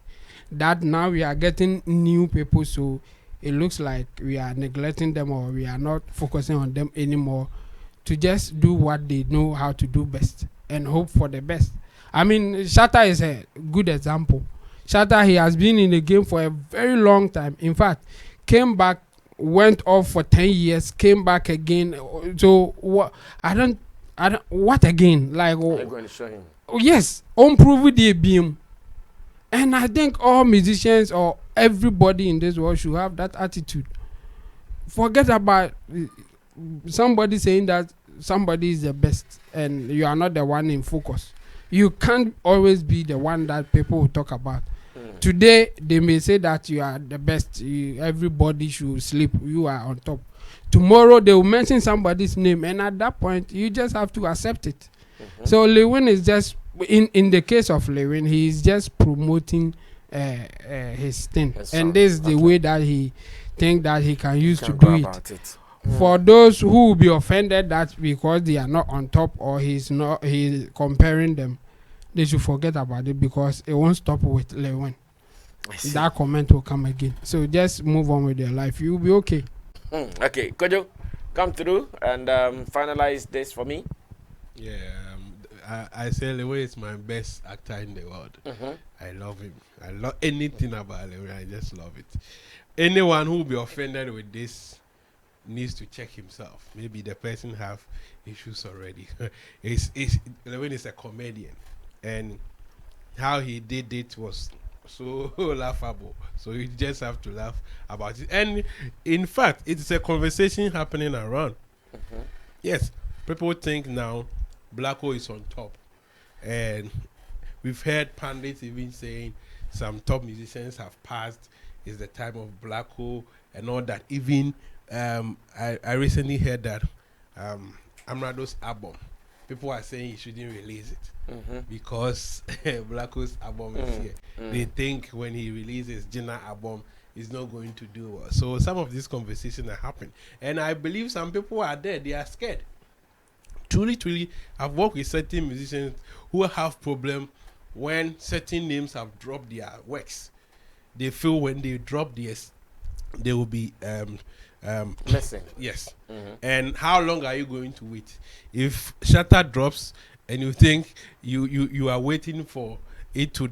that now we are getting new people, so it looks like we are neglecting them or we are not focusing on them anymore, to just do what they know how to do best and hope for the best. I mean, Shatta is a good example. Shatta, he has been in the game for a very long time. In fact, came back, went off for 10 years, came back again. So what? I don't. What again? Like, I'm going to show him. Oh yes, unprove the beam. And I think all musicians or everybody in this world should have that attitude. Forget about somebody saying that somebody is the best and you are not the one in focus. You can't always be the one that people will talk about. Today, they may say that you are the best. Everybody should sleep. You are on top. Tomorrow, they will mention somebody's name. And at that point, you just have to accept it. So Lil Wayne is just, in the case of Lil Wayne, he is just promoting his thing. And this is the way that he think that he can use to do it. For those who will be offended that because they are not on top or he's comparing them, they should forget about it because it won't stop with Lil Wayne. That comment will come again. So just move on with your life. You'll be okay. Okay, Kojo, come through and finalize this for me. Yeah, I say Lil Wayne is my best actor in the world. I love him. I love anything about Lil Wayne. I just love it. Anyone who will be offended with this needs to check himself. Maybe the person have issues already. Lil Wayne is a comedian, and how he did it was so laughable. So you just have to laugh about it. And in fact, it's a conversation happening around. Yes, people think now Black Hole is on top. And we've heard pundits even saying some top musicians have passed. It's the time of Black Hole and all that. Even I recently heard that Amrado's album, people are saying he shouldn't release it because Black Hole's album is here. They think when he releases Jonah album, it's not going to do well. So some of these conversations are happening. And I believe some people are there. They are scared. Truly, I've worked with certain musicians who have problem when certain names have dropped their works. They feel when they drop theirs, they will be missing. Yes. And how long are you going to wait? If Shatta drops and you think you are waiting for it to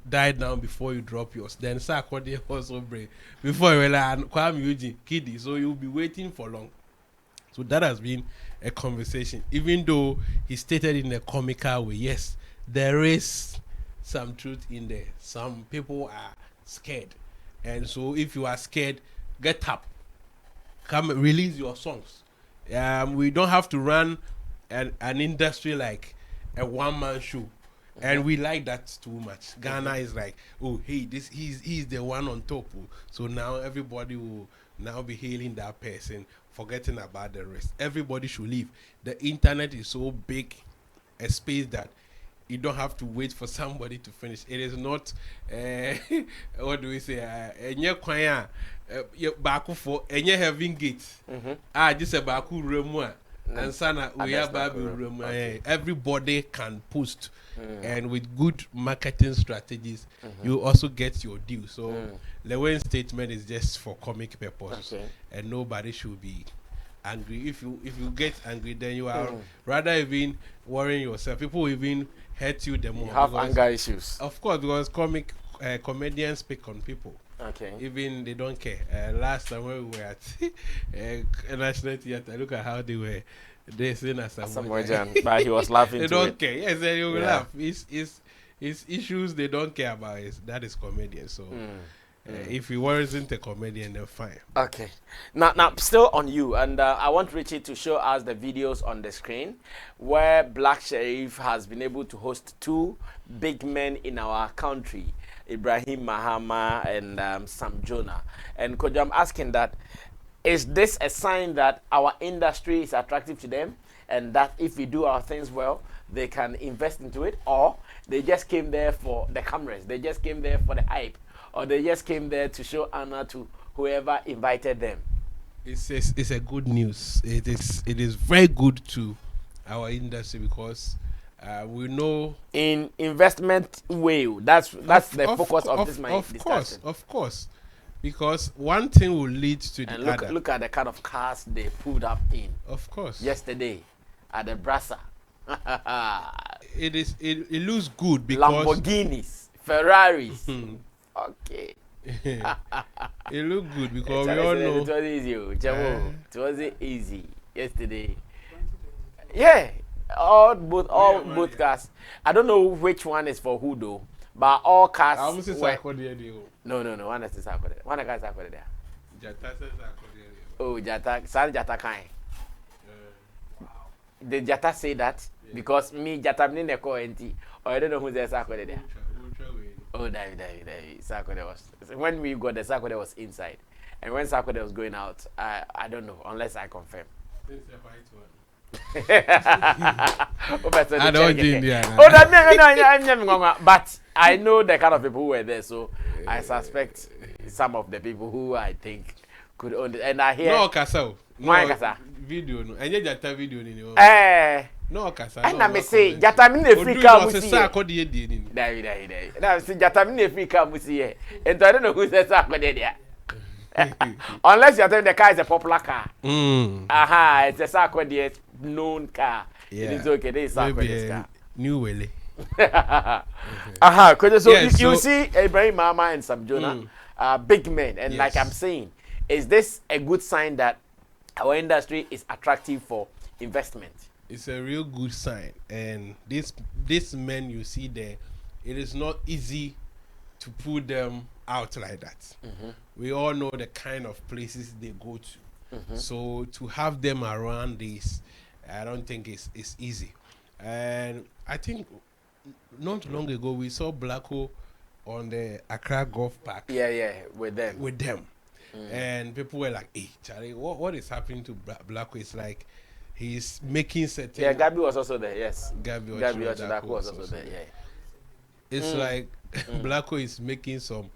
die down before you drop yours, then Sarkodie also break before you Kwame Eugene Kiddy, so you'll be waiting for long. So that has been a conversation, even though he stated in a comical way. Yes, there is some truth in there. Some people are scared, and so if you are scared, get up, come release your songs. We don't have to run an industry like a one-man show, and we like that too much. Ghana is like, oh hey, he's the one on top, so now everybody will now be hailing that person, forgetting about the rest. Everybody should leave. The internet is so big a space that you don't have to wait for somebody to finish. It is not what do we say, enye kwanya baku for enye having gate. Just a baku remu and sana we have remu. Everybody can post, and with good marketing strategies you also get your due. So Lil Wayne's statement is just for comic purpose, and nobody should be angry. If you get angry, then you are rather even worrying yourself. People even hurt you the more. You have anger issues. Of course, because comedians pick on people. Even they don't care. Last time when we were at National Theatre, look at how they were. They saying as but he was laughing. They don't care. Yes, they will laugh. It's issues they don't care about. That is comedian. So if he wasn't a comedian, then fine. Okay. Now, still on you, and I want Richie to show us the videos on the screen where Black Sherif has been able to host two big men in our country, Ibrahim, Mahama, and some Jonah. And Kojo, I'm asking that, is this a sign that our industry is attractive to them, and that if we do our things well, they can invest into it, or they just came there for the cameras, they just came there for the hype, or they just came there to show honor to whoever invited them? It's a good news. It is very good to our industry because we know in investment way. That's the focus of this discussion. Of course, because one thing will lead to the other. Look at the kind of cars they pulled up in. Of course. Yesterday at the Brasa. It looks good because Lamborghinis, Ferraris. Okay. It looked good because we all know it was easy. It wasn't easy yesterday. Yeah, both cars. I don't know which one is for who though, but all cars. No. One is Sarkodie. One is Sarkodie there. Jata says Sarkodie. Oh, Jata kind. Did Jata say that? Yeah. Because me Jata me ne ko enti. Or I don't know who's there Sarkodie there. Oh, David. Sarkodie was, when we got the Sarkodie was inside, and when Sarkodie was going out, I don't know unless I confirm. I don't think but I know the kind of people who were there, so I suspect some of the people who I think could own it. And I hear no kasa. Video no. Enye Jata video ni o. No kasa. And I may say Jata me ne free car musi. David. Now see Jata me ne free car musi. And I don't know who says Sarkodie there. Unless you're telling the car is a popular car. It's a Sarkodie known car. Yeah. It is okay. This is Sarkodie's car. New Wale. So you see Ibrahim, Mahama, and some Jonah, big men, and like I'm saying, is this a good sign that our industry is attractive for investment? It's a real good sign, and this men you see there, it is not easy to put them out like that. We all know the kind of places they go to. So to have them around this, I don't think it's easy. And I think not long ago we saw Blacko on the Accra Golf Park. Yeah, with them. And people were like, hey, Charlie, what is happening to Blacko? It's like he's making certain... Yeah, Gabi was also there, yes. Gabi was also there, yeah. It's like Blacko is making some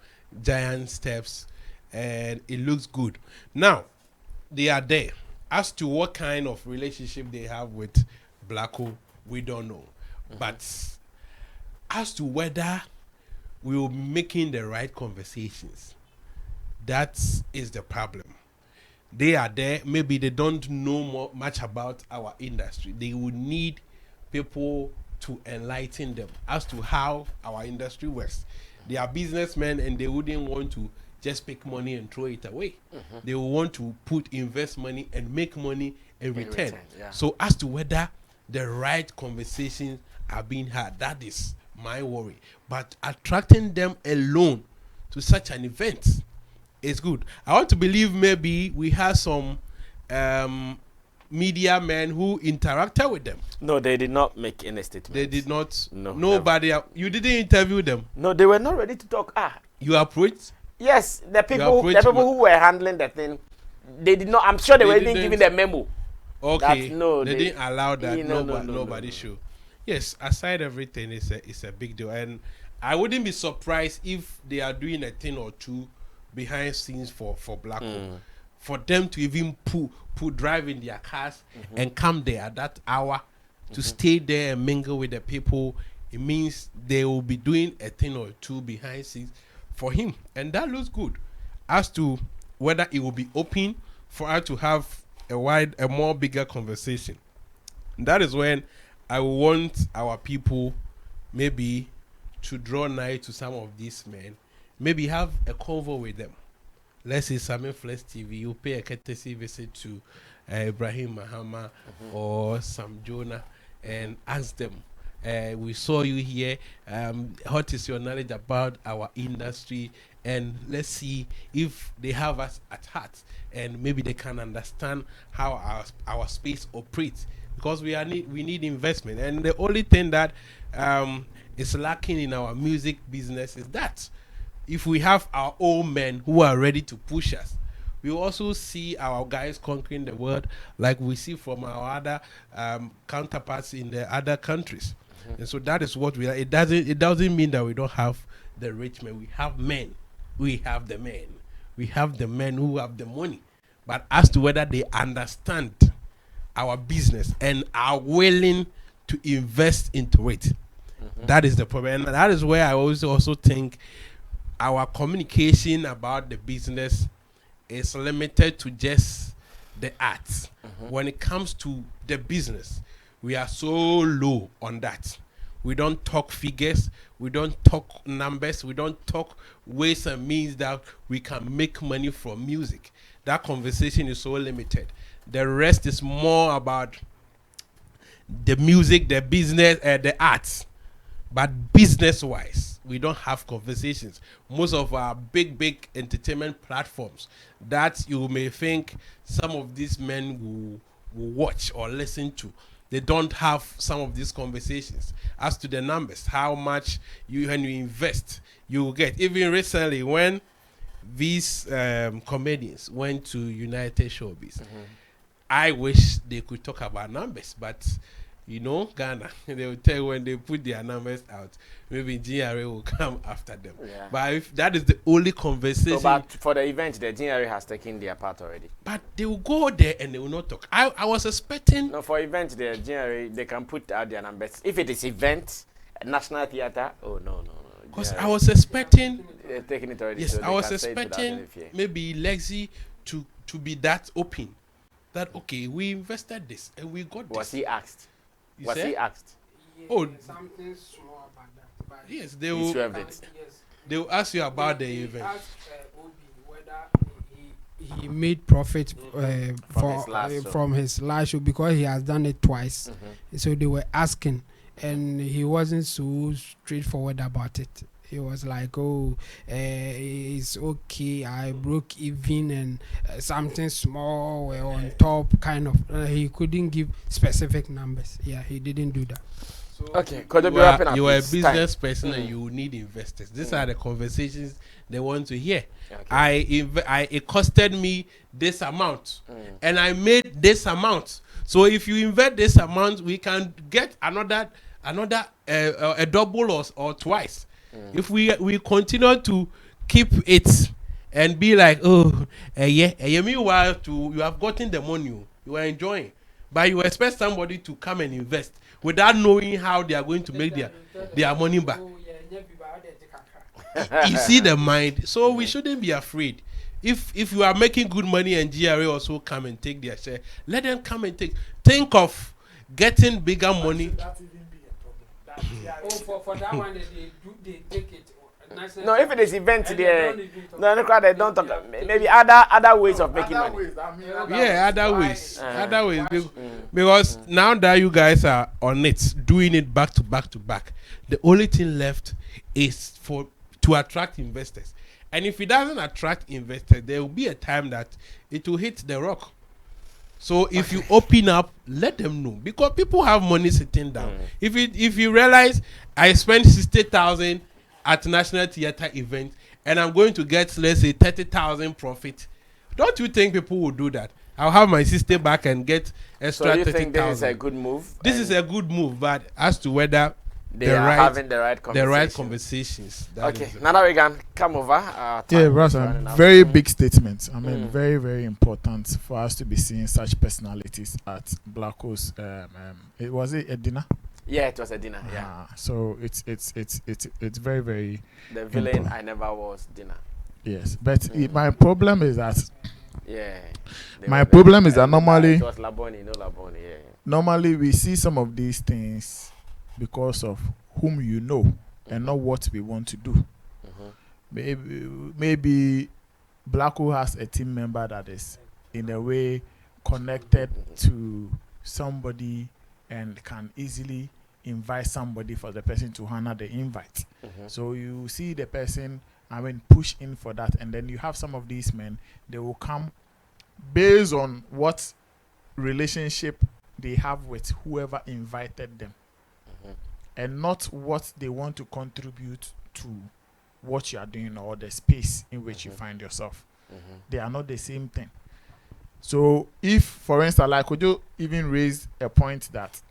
giant steps and it looks good. Now, they are there. As to what kind of relationship they have with Blacko, we don't know. But as to whether we will be making the right conversations, that is the problem. They are there. Maybe they don't know much about our industry. They would need people to enlighten them as to how our industry works. They are businessmen and they wouldn't want to just pick money and throw it away. They will want to invest money and make money in return. So as to whether the right conversations are being had, that is my worry. But attracting them alone to such an event is good. I want to believe maybe we have some media men who interacted with them. No, they did not make any statement. They did not. No. Nobody. You didn't interview them. No, they were not ready to talk. You approached? Yes, the people who were handling the thing, they did not. I'm sure they were even giving the memo. Okay. That, they didn't allow that. Nobody No. Should. Yes, aside everything, it's a big deal, and I wouldn't be surprised if they are doing a thing or two behind scenes for Blacko. For them to even drive in their cars and come there at that hour to stay there and mingle with the people, it means they will be doing a thing or two behind scenes for him, and that looks good. As to whether it will be open for us to have a more bigger conversation, that is when I want our people maybe to draw nigh to some of these men, maybe have a convo with them. Let's say Sammy Flex TV, you pay a courtesy visit to Ibrahim, Mahama, or some Jonah, and ask them, we saw you here, what is your knowledge about our industry, and let's see if they have us at heart, and maybe they can understand how our space operates, because we need investment. And the only thing that is lacking in our music business is that if we have our own men who are ready to push us, we also see our guys conquering the world like we see from our other counterparts in the other countries. And so that is what we are. It doesn't mean that we don't have the rich men. We have men. We have the men. We have the men who have the money. But as to whether they understand our business and are willing to invest into it, that is the problem. And that is where I also think our communication about the business is limited to just the arts. When it comes to the business, we are so low on that. We don't talk figures, we don't talk numbers, we don't talk ways and means that we can make money from music. That conversation is so limited. The rest is more about the music, the business, the arts. But business-wise, we don't have conversations. Most of our big entertainment platforms that you may think some of these men will watch or listen to, they don't have some of these conversations. As to the numbers, how much when you invest, you will get. Even recently, when these comedians went to United Showbiz, I wish they could talk about numbers, but you know, Ghana, they will tell you when they put their numbers out, maybe GRA will come after them. Yeah. But if that is the only conversation. So, but for the event, the GRA has taken their part already. But they will go there and they will not talk. I was expecting. No, for event, the GRA, they can put out their numbers. If it is event, National Theatre, no. Because I was expecting. They're taking it already. Yes, so I was expecting maybe Lexi to be that open. That, okay, we invested this and we got this. Was he asked? Was he asked? Yeah, something small about that. But yes, they will. They will ask you about the event. Ask Obi whether he made profit from his last show because he has done it twice. So they were asking, and he wasn't so straightforward about it. He was like, oh, it's okay, I broke even, and something small were on top, kind of. He couldn't give specific numbers. Yeah, he didn't do that. So okay, you are a business person and you need investors. These are the conversations they want to hear. Okay. It costed me this amount and I made this amount. So if you invest this amount, we can get another a double or twice. If we continue to keep it and be like, oh, meanwhile you have gotten the money, you are enjoying, but you expect somebody to come and invest without knowing how they are going to make their money back. You see the mind. So we shouldn't be afraid. If you are making good money and GRA also come and take their share, let them come and take. Think of getting bigger money. For that one, they take it. No, if it is event there, they don't talk. Maybe other ways of making money. Other ways. Because now that you guys are on it, doing it back to back, the only thing left is to attract investors. And if it doesn't attract investors, there will be a time that it will hit the rock. So if you open up, let them know, because people have money sitting down. If you realize I spent 60,000 at National Theatre event and I'm going to get, let's say, 30,000 profit, don't you think people will do that? I'll have my sister back and get extra 30,000. So you think this is a good move? This is a good move, but as to whether they are having the right conversations. Okay, now that we can come over. Very big statements. I mean, very, very important for us to be seeing such personalities at Black Coast. Was it a dinner? Yeah, it was a dinner. Yeah. So it's very, very. The villain important. I never was dinner. Yes, but my problem is that. Yeah. My problem is that normally. It was Laboni, no Laboni. Yeah. Normally, we see some of these things because of whom you know and not what we want to do. Maybe Blacko has a team member that is in a way connected to somebody and can easily invite somebody for the person to honor the invite. So you see the person, push in for that, and then you have some of these men, they will come based on what relationship they have with whoever invited them. And not what they want to contribute to what you are doing or the space in which you find yourself. They are not the same thing. So if, for instance, like, could you even raise a point that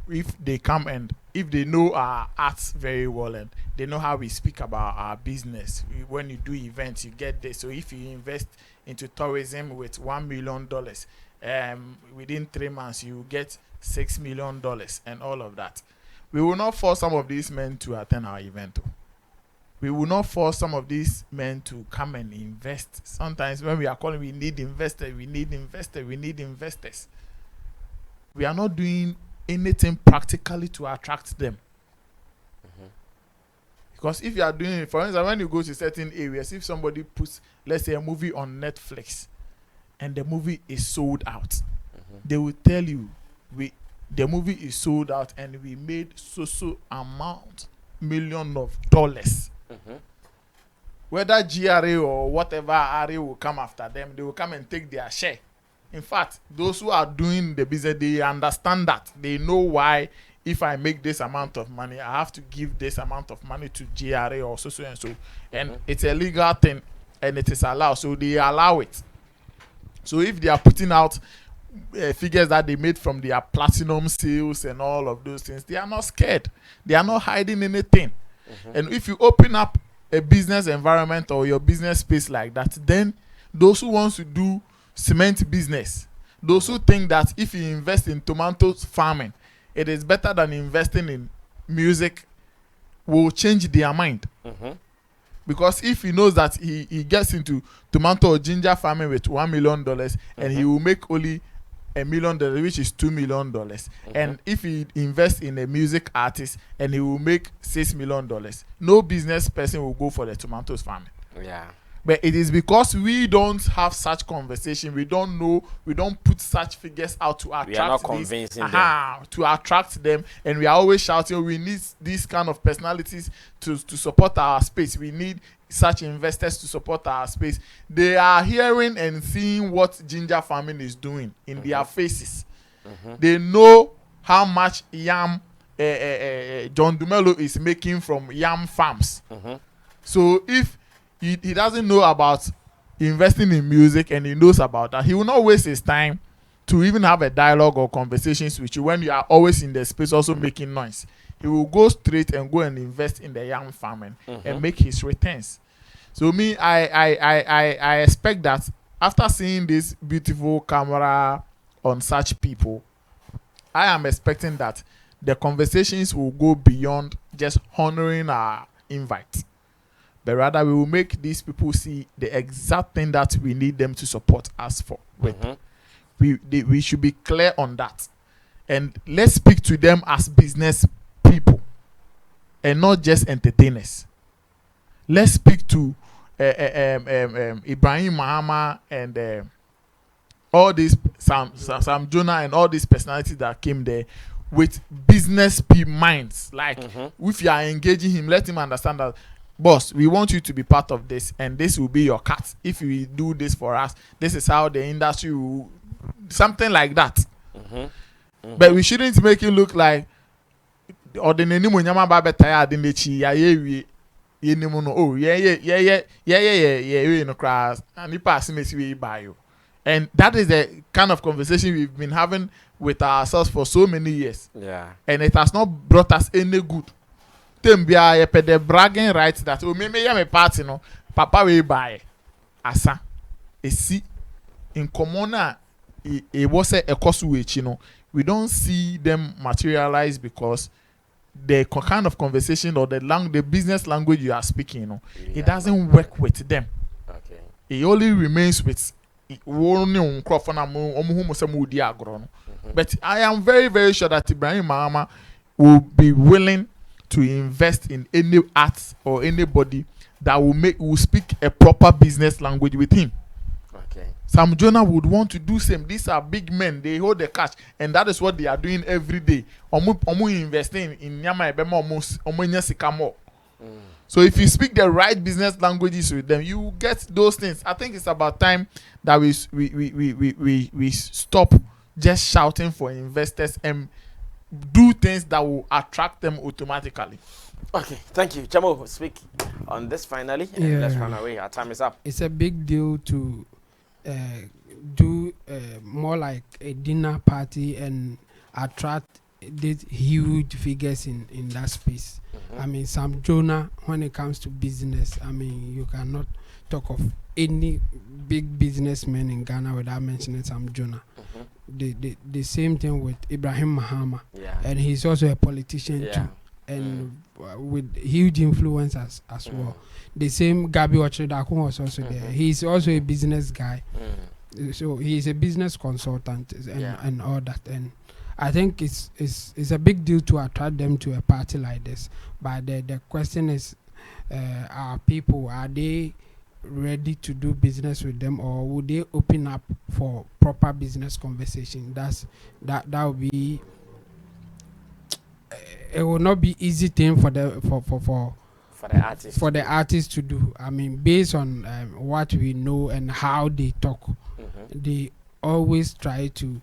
if they come and if they know our arts very well and they know how we speak about our business, when you do events, you get this. So if you invest into tourism with $1 million, within 3 months, you get $6 million and all of that. We will not force some of these men to attend our event. We will not force some of these men to come and invest. Sometimes when we are calling, we need investors, we need investors, we need investors. We are not doing anything practically to attract them. Because if you are doing it, for instance, when you go to certain areas, if somebody puts, let's say, a movie on Netflix and the movie is sold out, they will tell you, the movie is sold out and we made so amount million of dollars. Whether GRA or whatever area will come after them, they will come and take their share. In fact, those who are doing the business, they understand that. They know why if I make this amount of money, I have to give this amount of money to GRA or so and so. And it's a legal thing and it is allowed. So they allow it. So if they are putting out figures that they made from their platinum sales and all of those things, they are not scared. They are not hiding anything. And if you open up a business environment or your business space like that, then those who want to do cement business, those who think that if you invest in tomatoes farming, it is better than investing in music, will change their mind. Because if he knows that he gets into tomato or ginger farming with $1 million and he will make only $1 million, which is $2 million, and if he invests in a music artist and he will make $6 million, no business person will go for the tomatoes farming. But it is because we don't have such conversation. We don't know. We don't put such figures out to attract. We are not convincing them. To attract them, and we are always shouting, "We need these kind of personalities to support our space. We need such investors to support our space." They are hearing and seeing what ginger farming is doing in their faces. They know how much yam John Dumelo is making from yam farms. So if he doesn't know about investing in music and he knows about that, he will not waste his time to even have a dialogue or conversations with you when you are always in the space also making noise. He will go straight and go and invest in the yam farming and make his returns. So me, I expect that after seeing this beautiful camera on such people, I am expecting that the conversations will go beyond just honoring our invite. But rather, we will make these people see the exact thing that we need them to support us for. We should be clear on that. And let's speak to them as business people and not just entertainers. Let's speak to Ibrahim, Mahama, and all these, Sam Jonah, and all these personalities that came there with business minds. Like, if you are engaging him, let him understand that, boss, we want you to be part of this, and this will be your cut. If you do this for us, this is how the industry will, something like that. But we shouldn't make it look like or the name when Yama Baba tired in the chi, you know, class, and he passing me by you. And that is the kind of conversation we've been having with ourselves for so many years. Yeah. And it has not brought us any good. Tembia the bragging rights that me party no papa we buy asa esi in common it was a cost which we don't see them materialize because the kind of conversation or the business language you are speaking it doesn't work with them. Okay. It only remains with but I am very, very sure that Ibrahim Mahama will be willing to invest in any art or anybody that will speak a proper business language with him. Okay. Sam Jonah would want to do same. These are big men. They hold the cash, and that is what they are doing every day. Investing in Nyama Ebema. So if you speak the right business languages with them, you get those things. I think it's about time that we stop just shouting for investors and do things that will attract them automatically. Okay, thank you. Chamo, speak on this finally. And let's run away. Our time is up. It's a big deal to do more like a dinner party and attract these huge figures in that space. I mean, Sam Jonah, when it comes to business, I mean, you cannot talk of any big businessman in Ghana without mentioning Sam Jonah. The same thing with Ibrahim Mahama, and he's also a politician too, and with huge influence as well. The same Gabi Ochedakun was also there. He's also a business guy, so he's a business consultant and all that. And I think it's a big deal to attract them to a party like this. But the question is, are they ready to do business with them, or would they open up for proper business conversation? That would be it will not be easy thing for the artists to do. I mean, based on what we know and how they talk, they always try to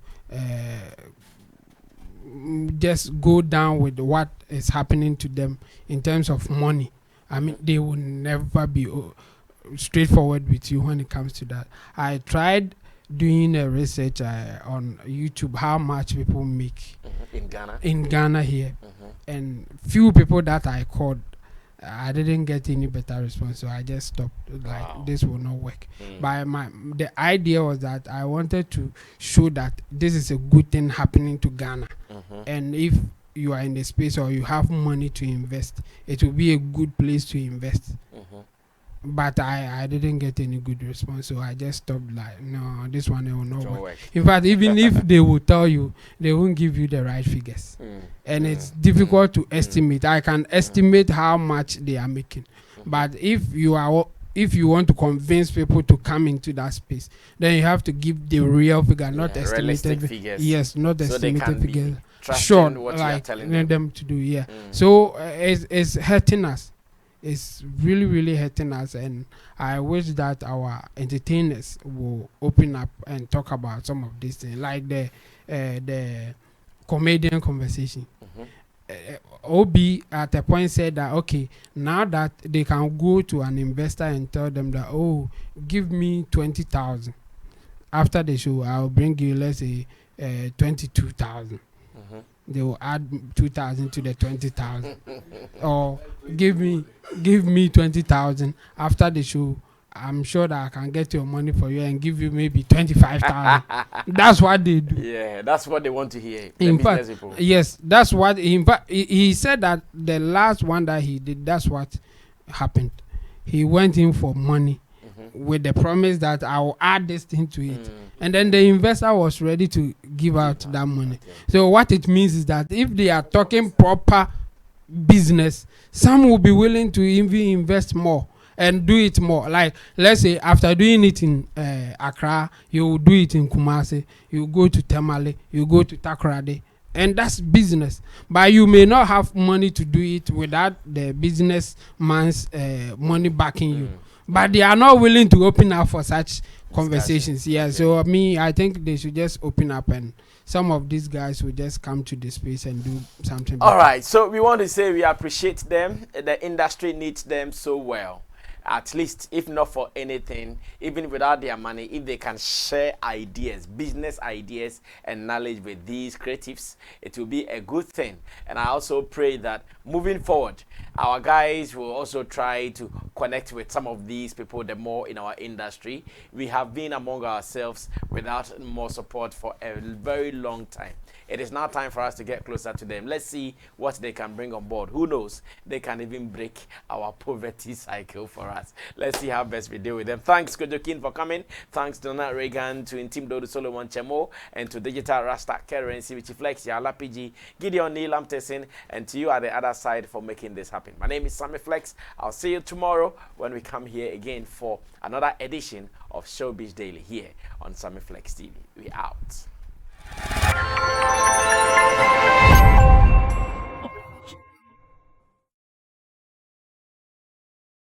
just go down with what is happening to them in terms of money. I mean, they will never be straightforward with you when it comes to that. I tried doing a research on YouTube how much people make in Ghana here, and few people that I called, I didn't get any better response, so I just stopped. Like, this will not work. But the idea was that I wanted to show that this is a good thing happening to Ghana, and if you are in the space or you have money to invest, it will be a good place to invest. But I didn't get any good response, so I just stopped. Like, no, this one will not work. In fact, even if they will tell you, they won't give you the right figures, and it's difficult to estimate. I can estimate how much they are making, but if you are if you want to convince people to come into that space, then you have to give the real figure, not estimated figures. Yes, not so estimated figures. Sure, like them to do. Yeah. So it's hurting us. It's really, really hurting us, and I wish that our entertainers will open up and talk about some of these things, like the comedian conversation. OB at a point said that, okay, now that they can go to an investor and tell them that, oh, give me 20,000 after the show, I'll bring you, let's say, 22,000. They will add 2,000 to the 20,000, or give me 20,000 after the show. I'm sure that I can get your money for you and give you maybe 25,000. That's what they do. Yeah, that's what they want to hear. In fact, yes, that's what. In fact, he said that the last one that he did, that's what happened. He went in for money with the promise that I will add this thing to it. And then the investor was ready to give out that money. So what it means is that if they are talking proper business, some will be willing to even invest more and do it more. Like, let's say after doing it in Accra, you will do it in Kumasi, you go to Tamale, you go to Takoradi, and that's business. But you may not have money to do it without the businessman's money backing you. But they are not willing to open up for such conversations. Yeah, so I think they should just open up, and some of these guys will just come to the space and do something. All right, so we want to say we appreciate them. The industry needs them so well. At least, if not for anything, even without their money, if they can share ideas, business ideas and knowledge with these creatives, it will be a good thing. And I also pray that moving forward, our guys will also try to connect with some of these people, the more in our industry. We have been among ourselves without more support for a very long time. It is now time for us to get closer to them. Let's see what they can bring on board. Who knows? They can even break our poverty cycle for us. Let's see how best we deal with them. Thanks, Kojokin, for coming. Thanks, Donald Reagan, to Intim Dodo Solomon Chemo, and to Digital Rasta Currency, which Flex, Yala PG, Gideon Neil Amtesin, and to you at the other side for making this happen. My name is Sammy Flex. I'll see you tomorrow when we come here again for another edition of Showbiz Daily here on Sammy Flex TV. We out.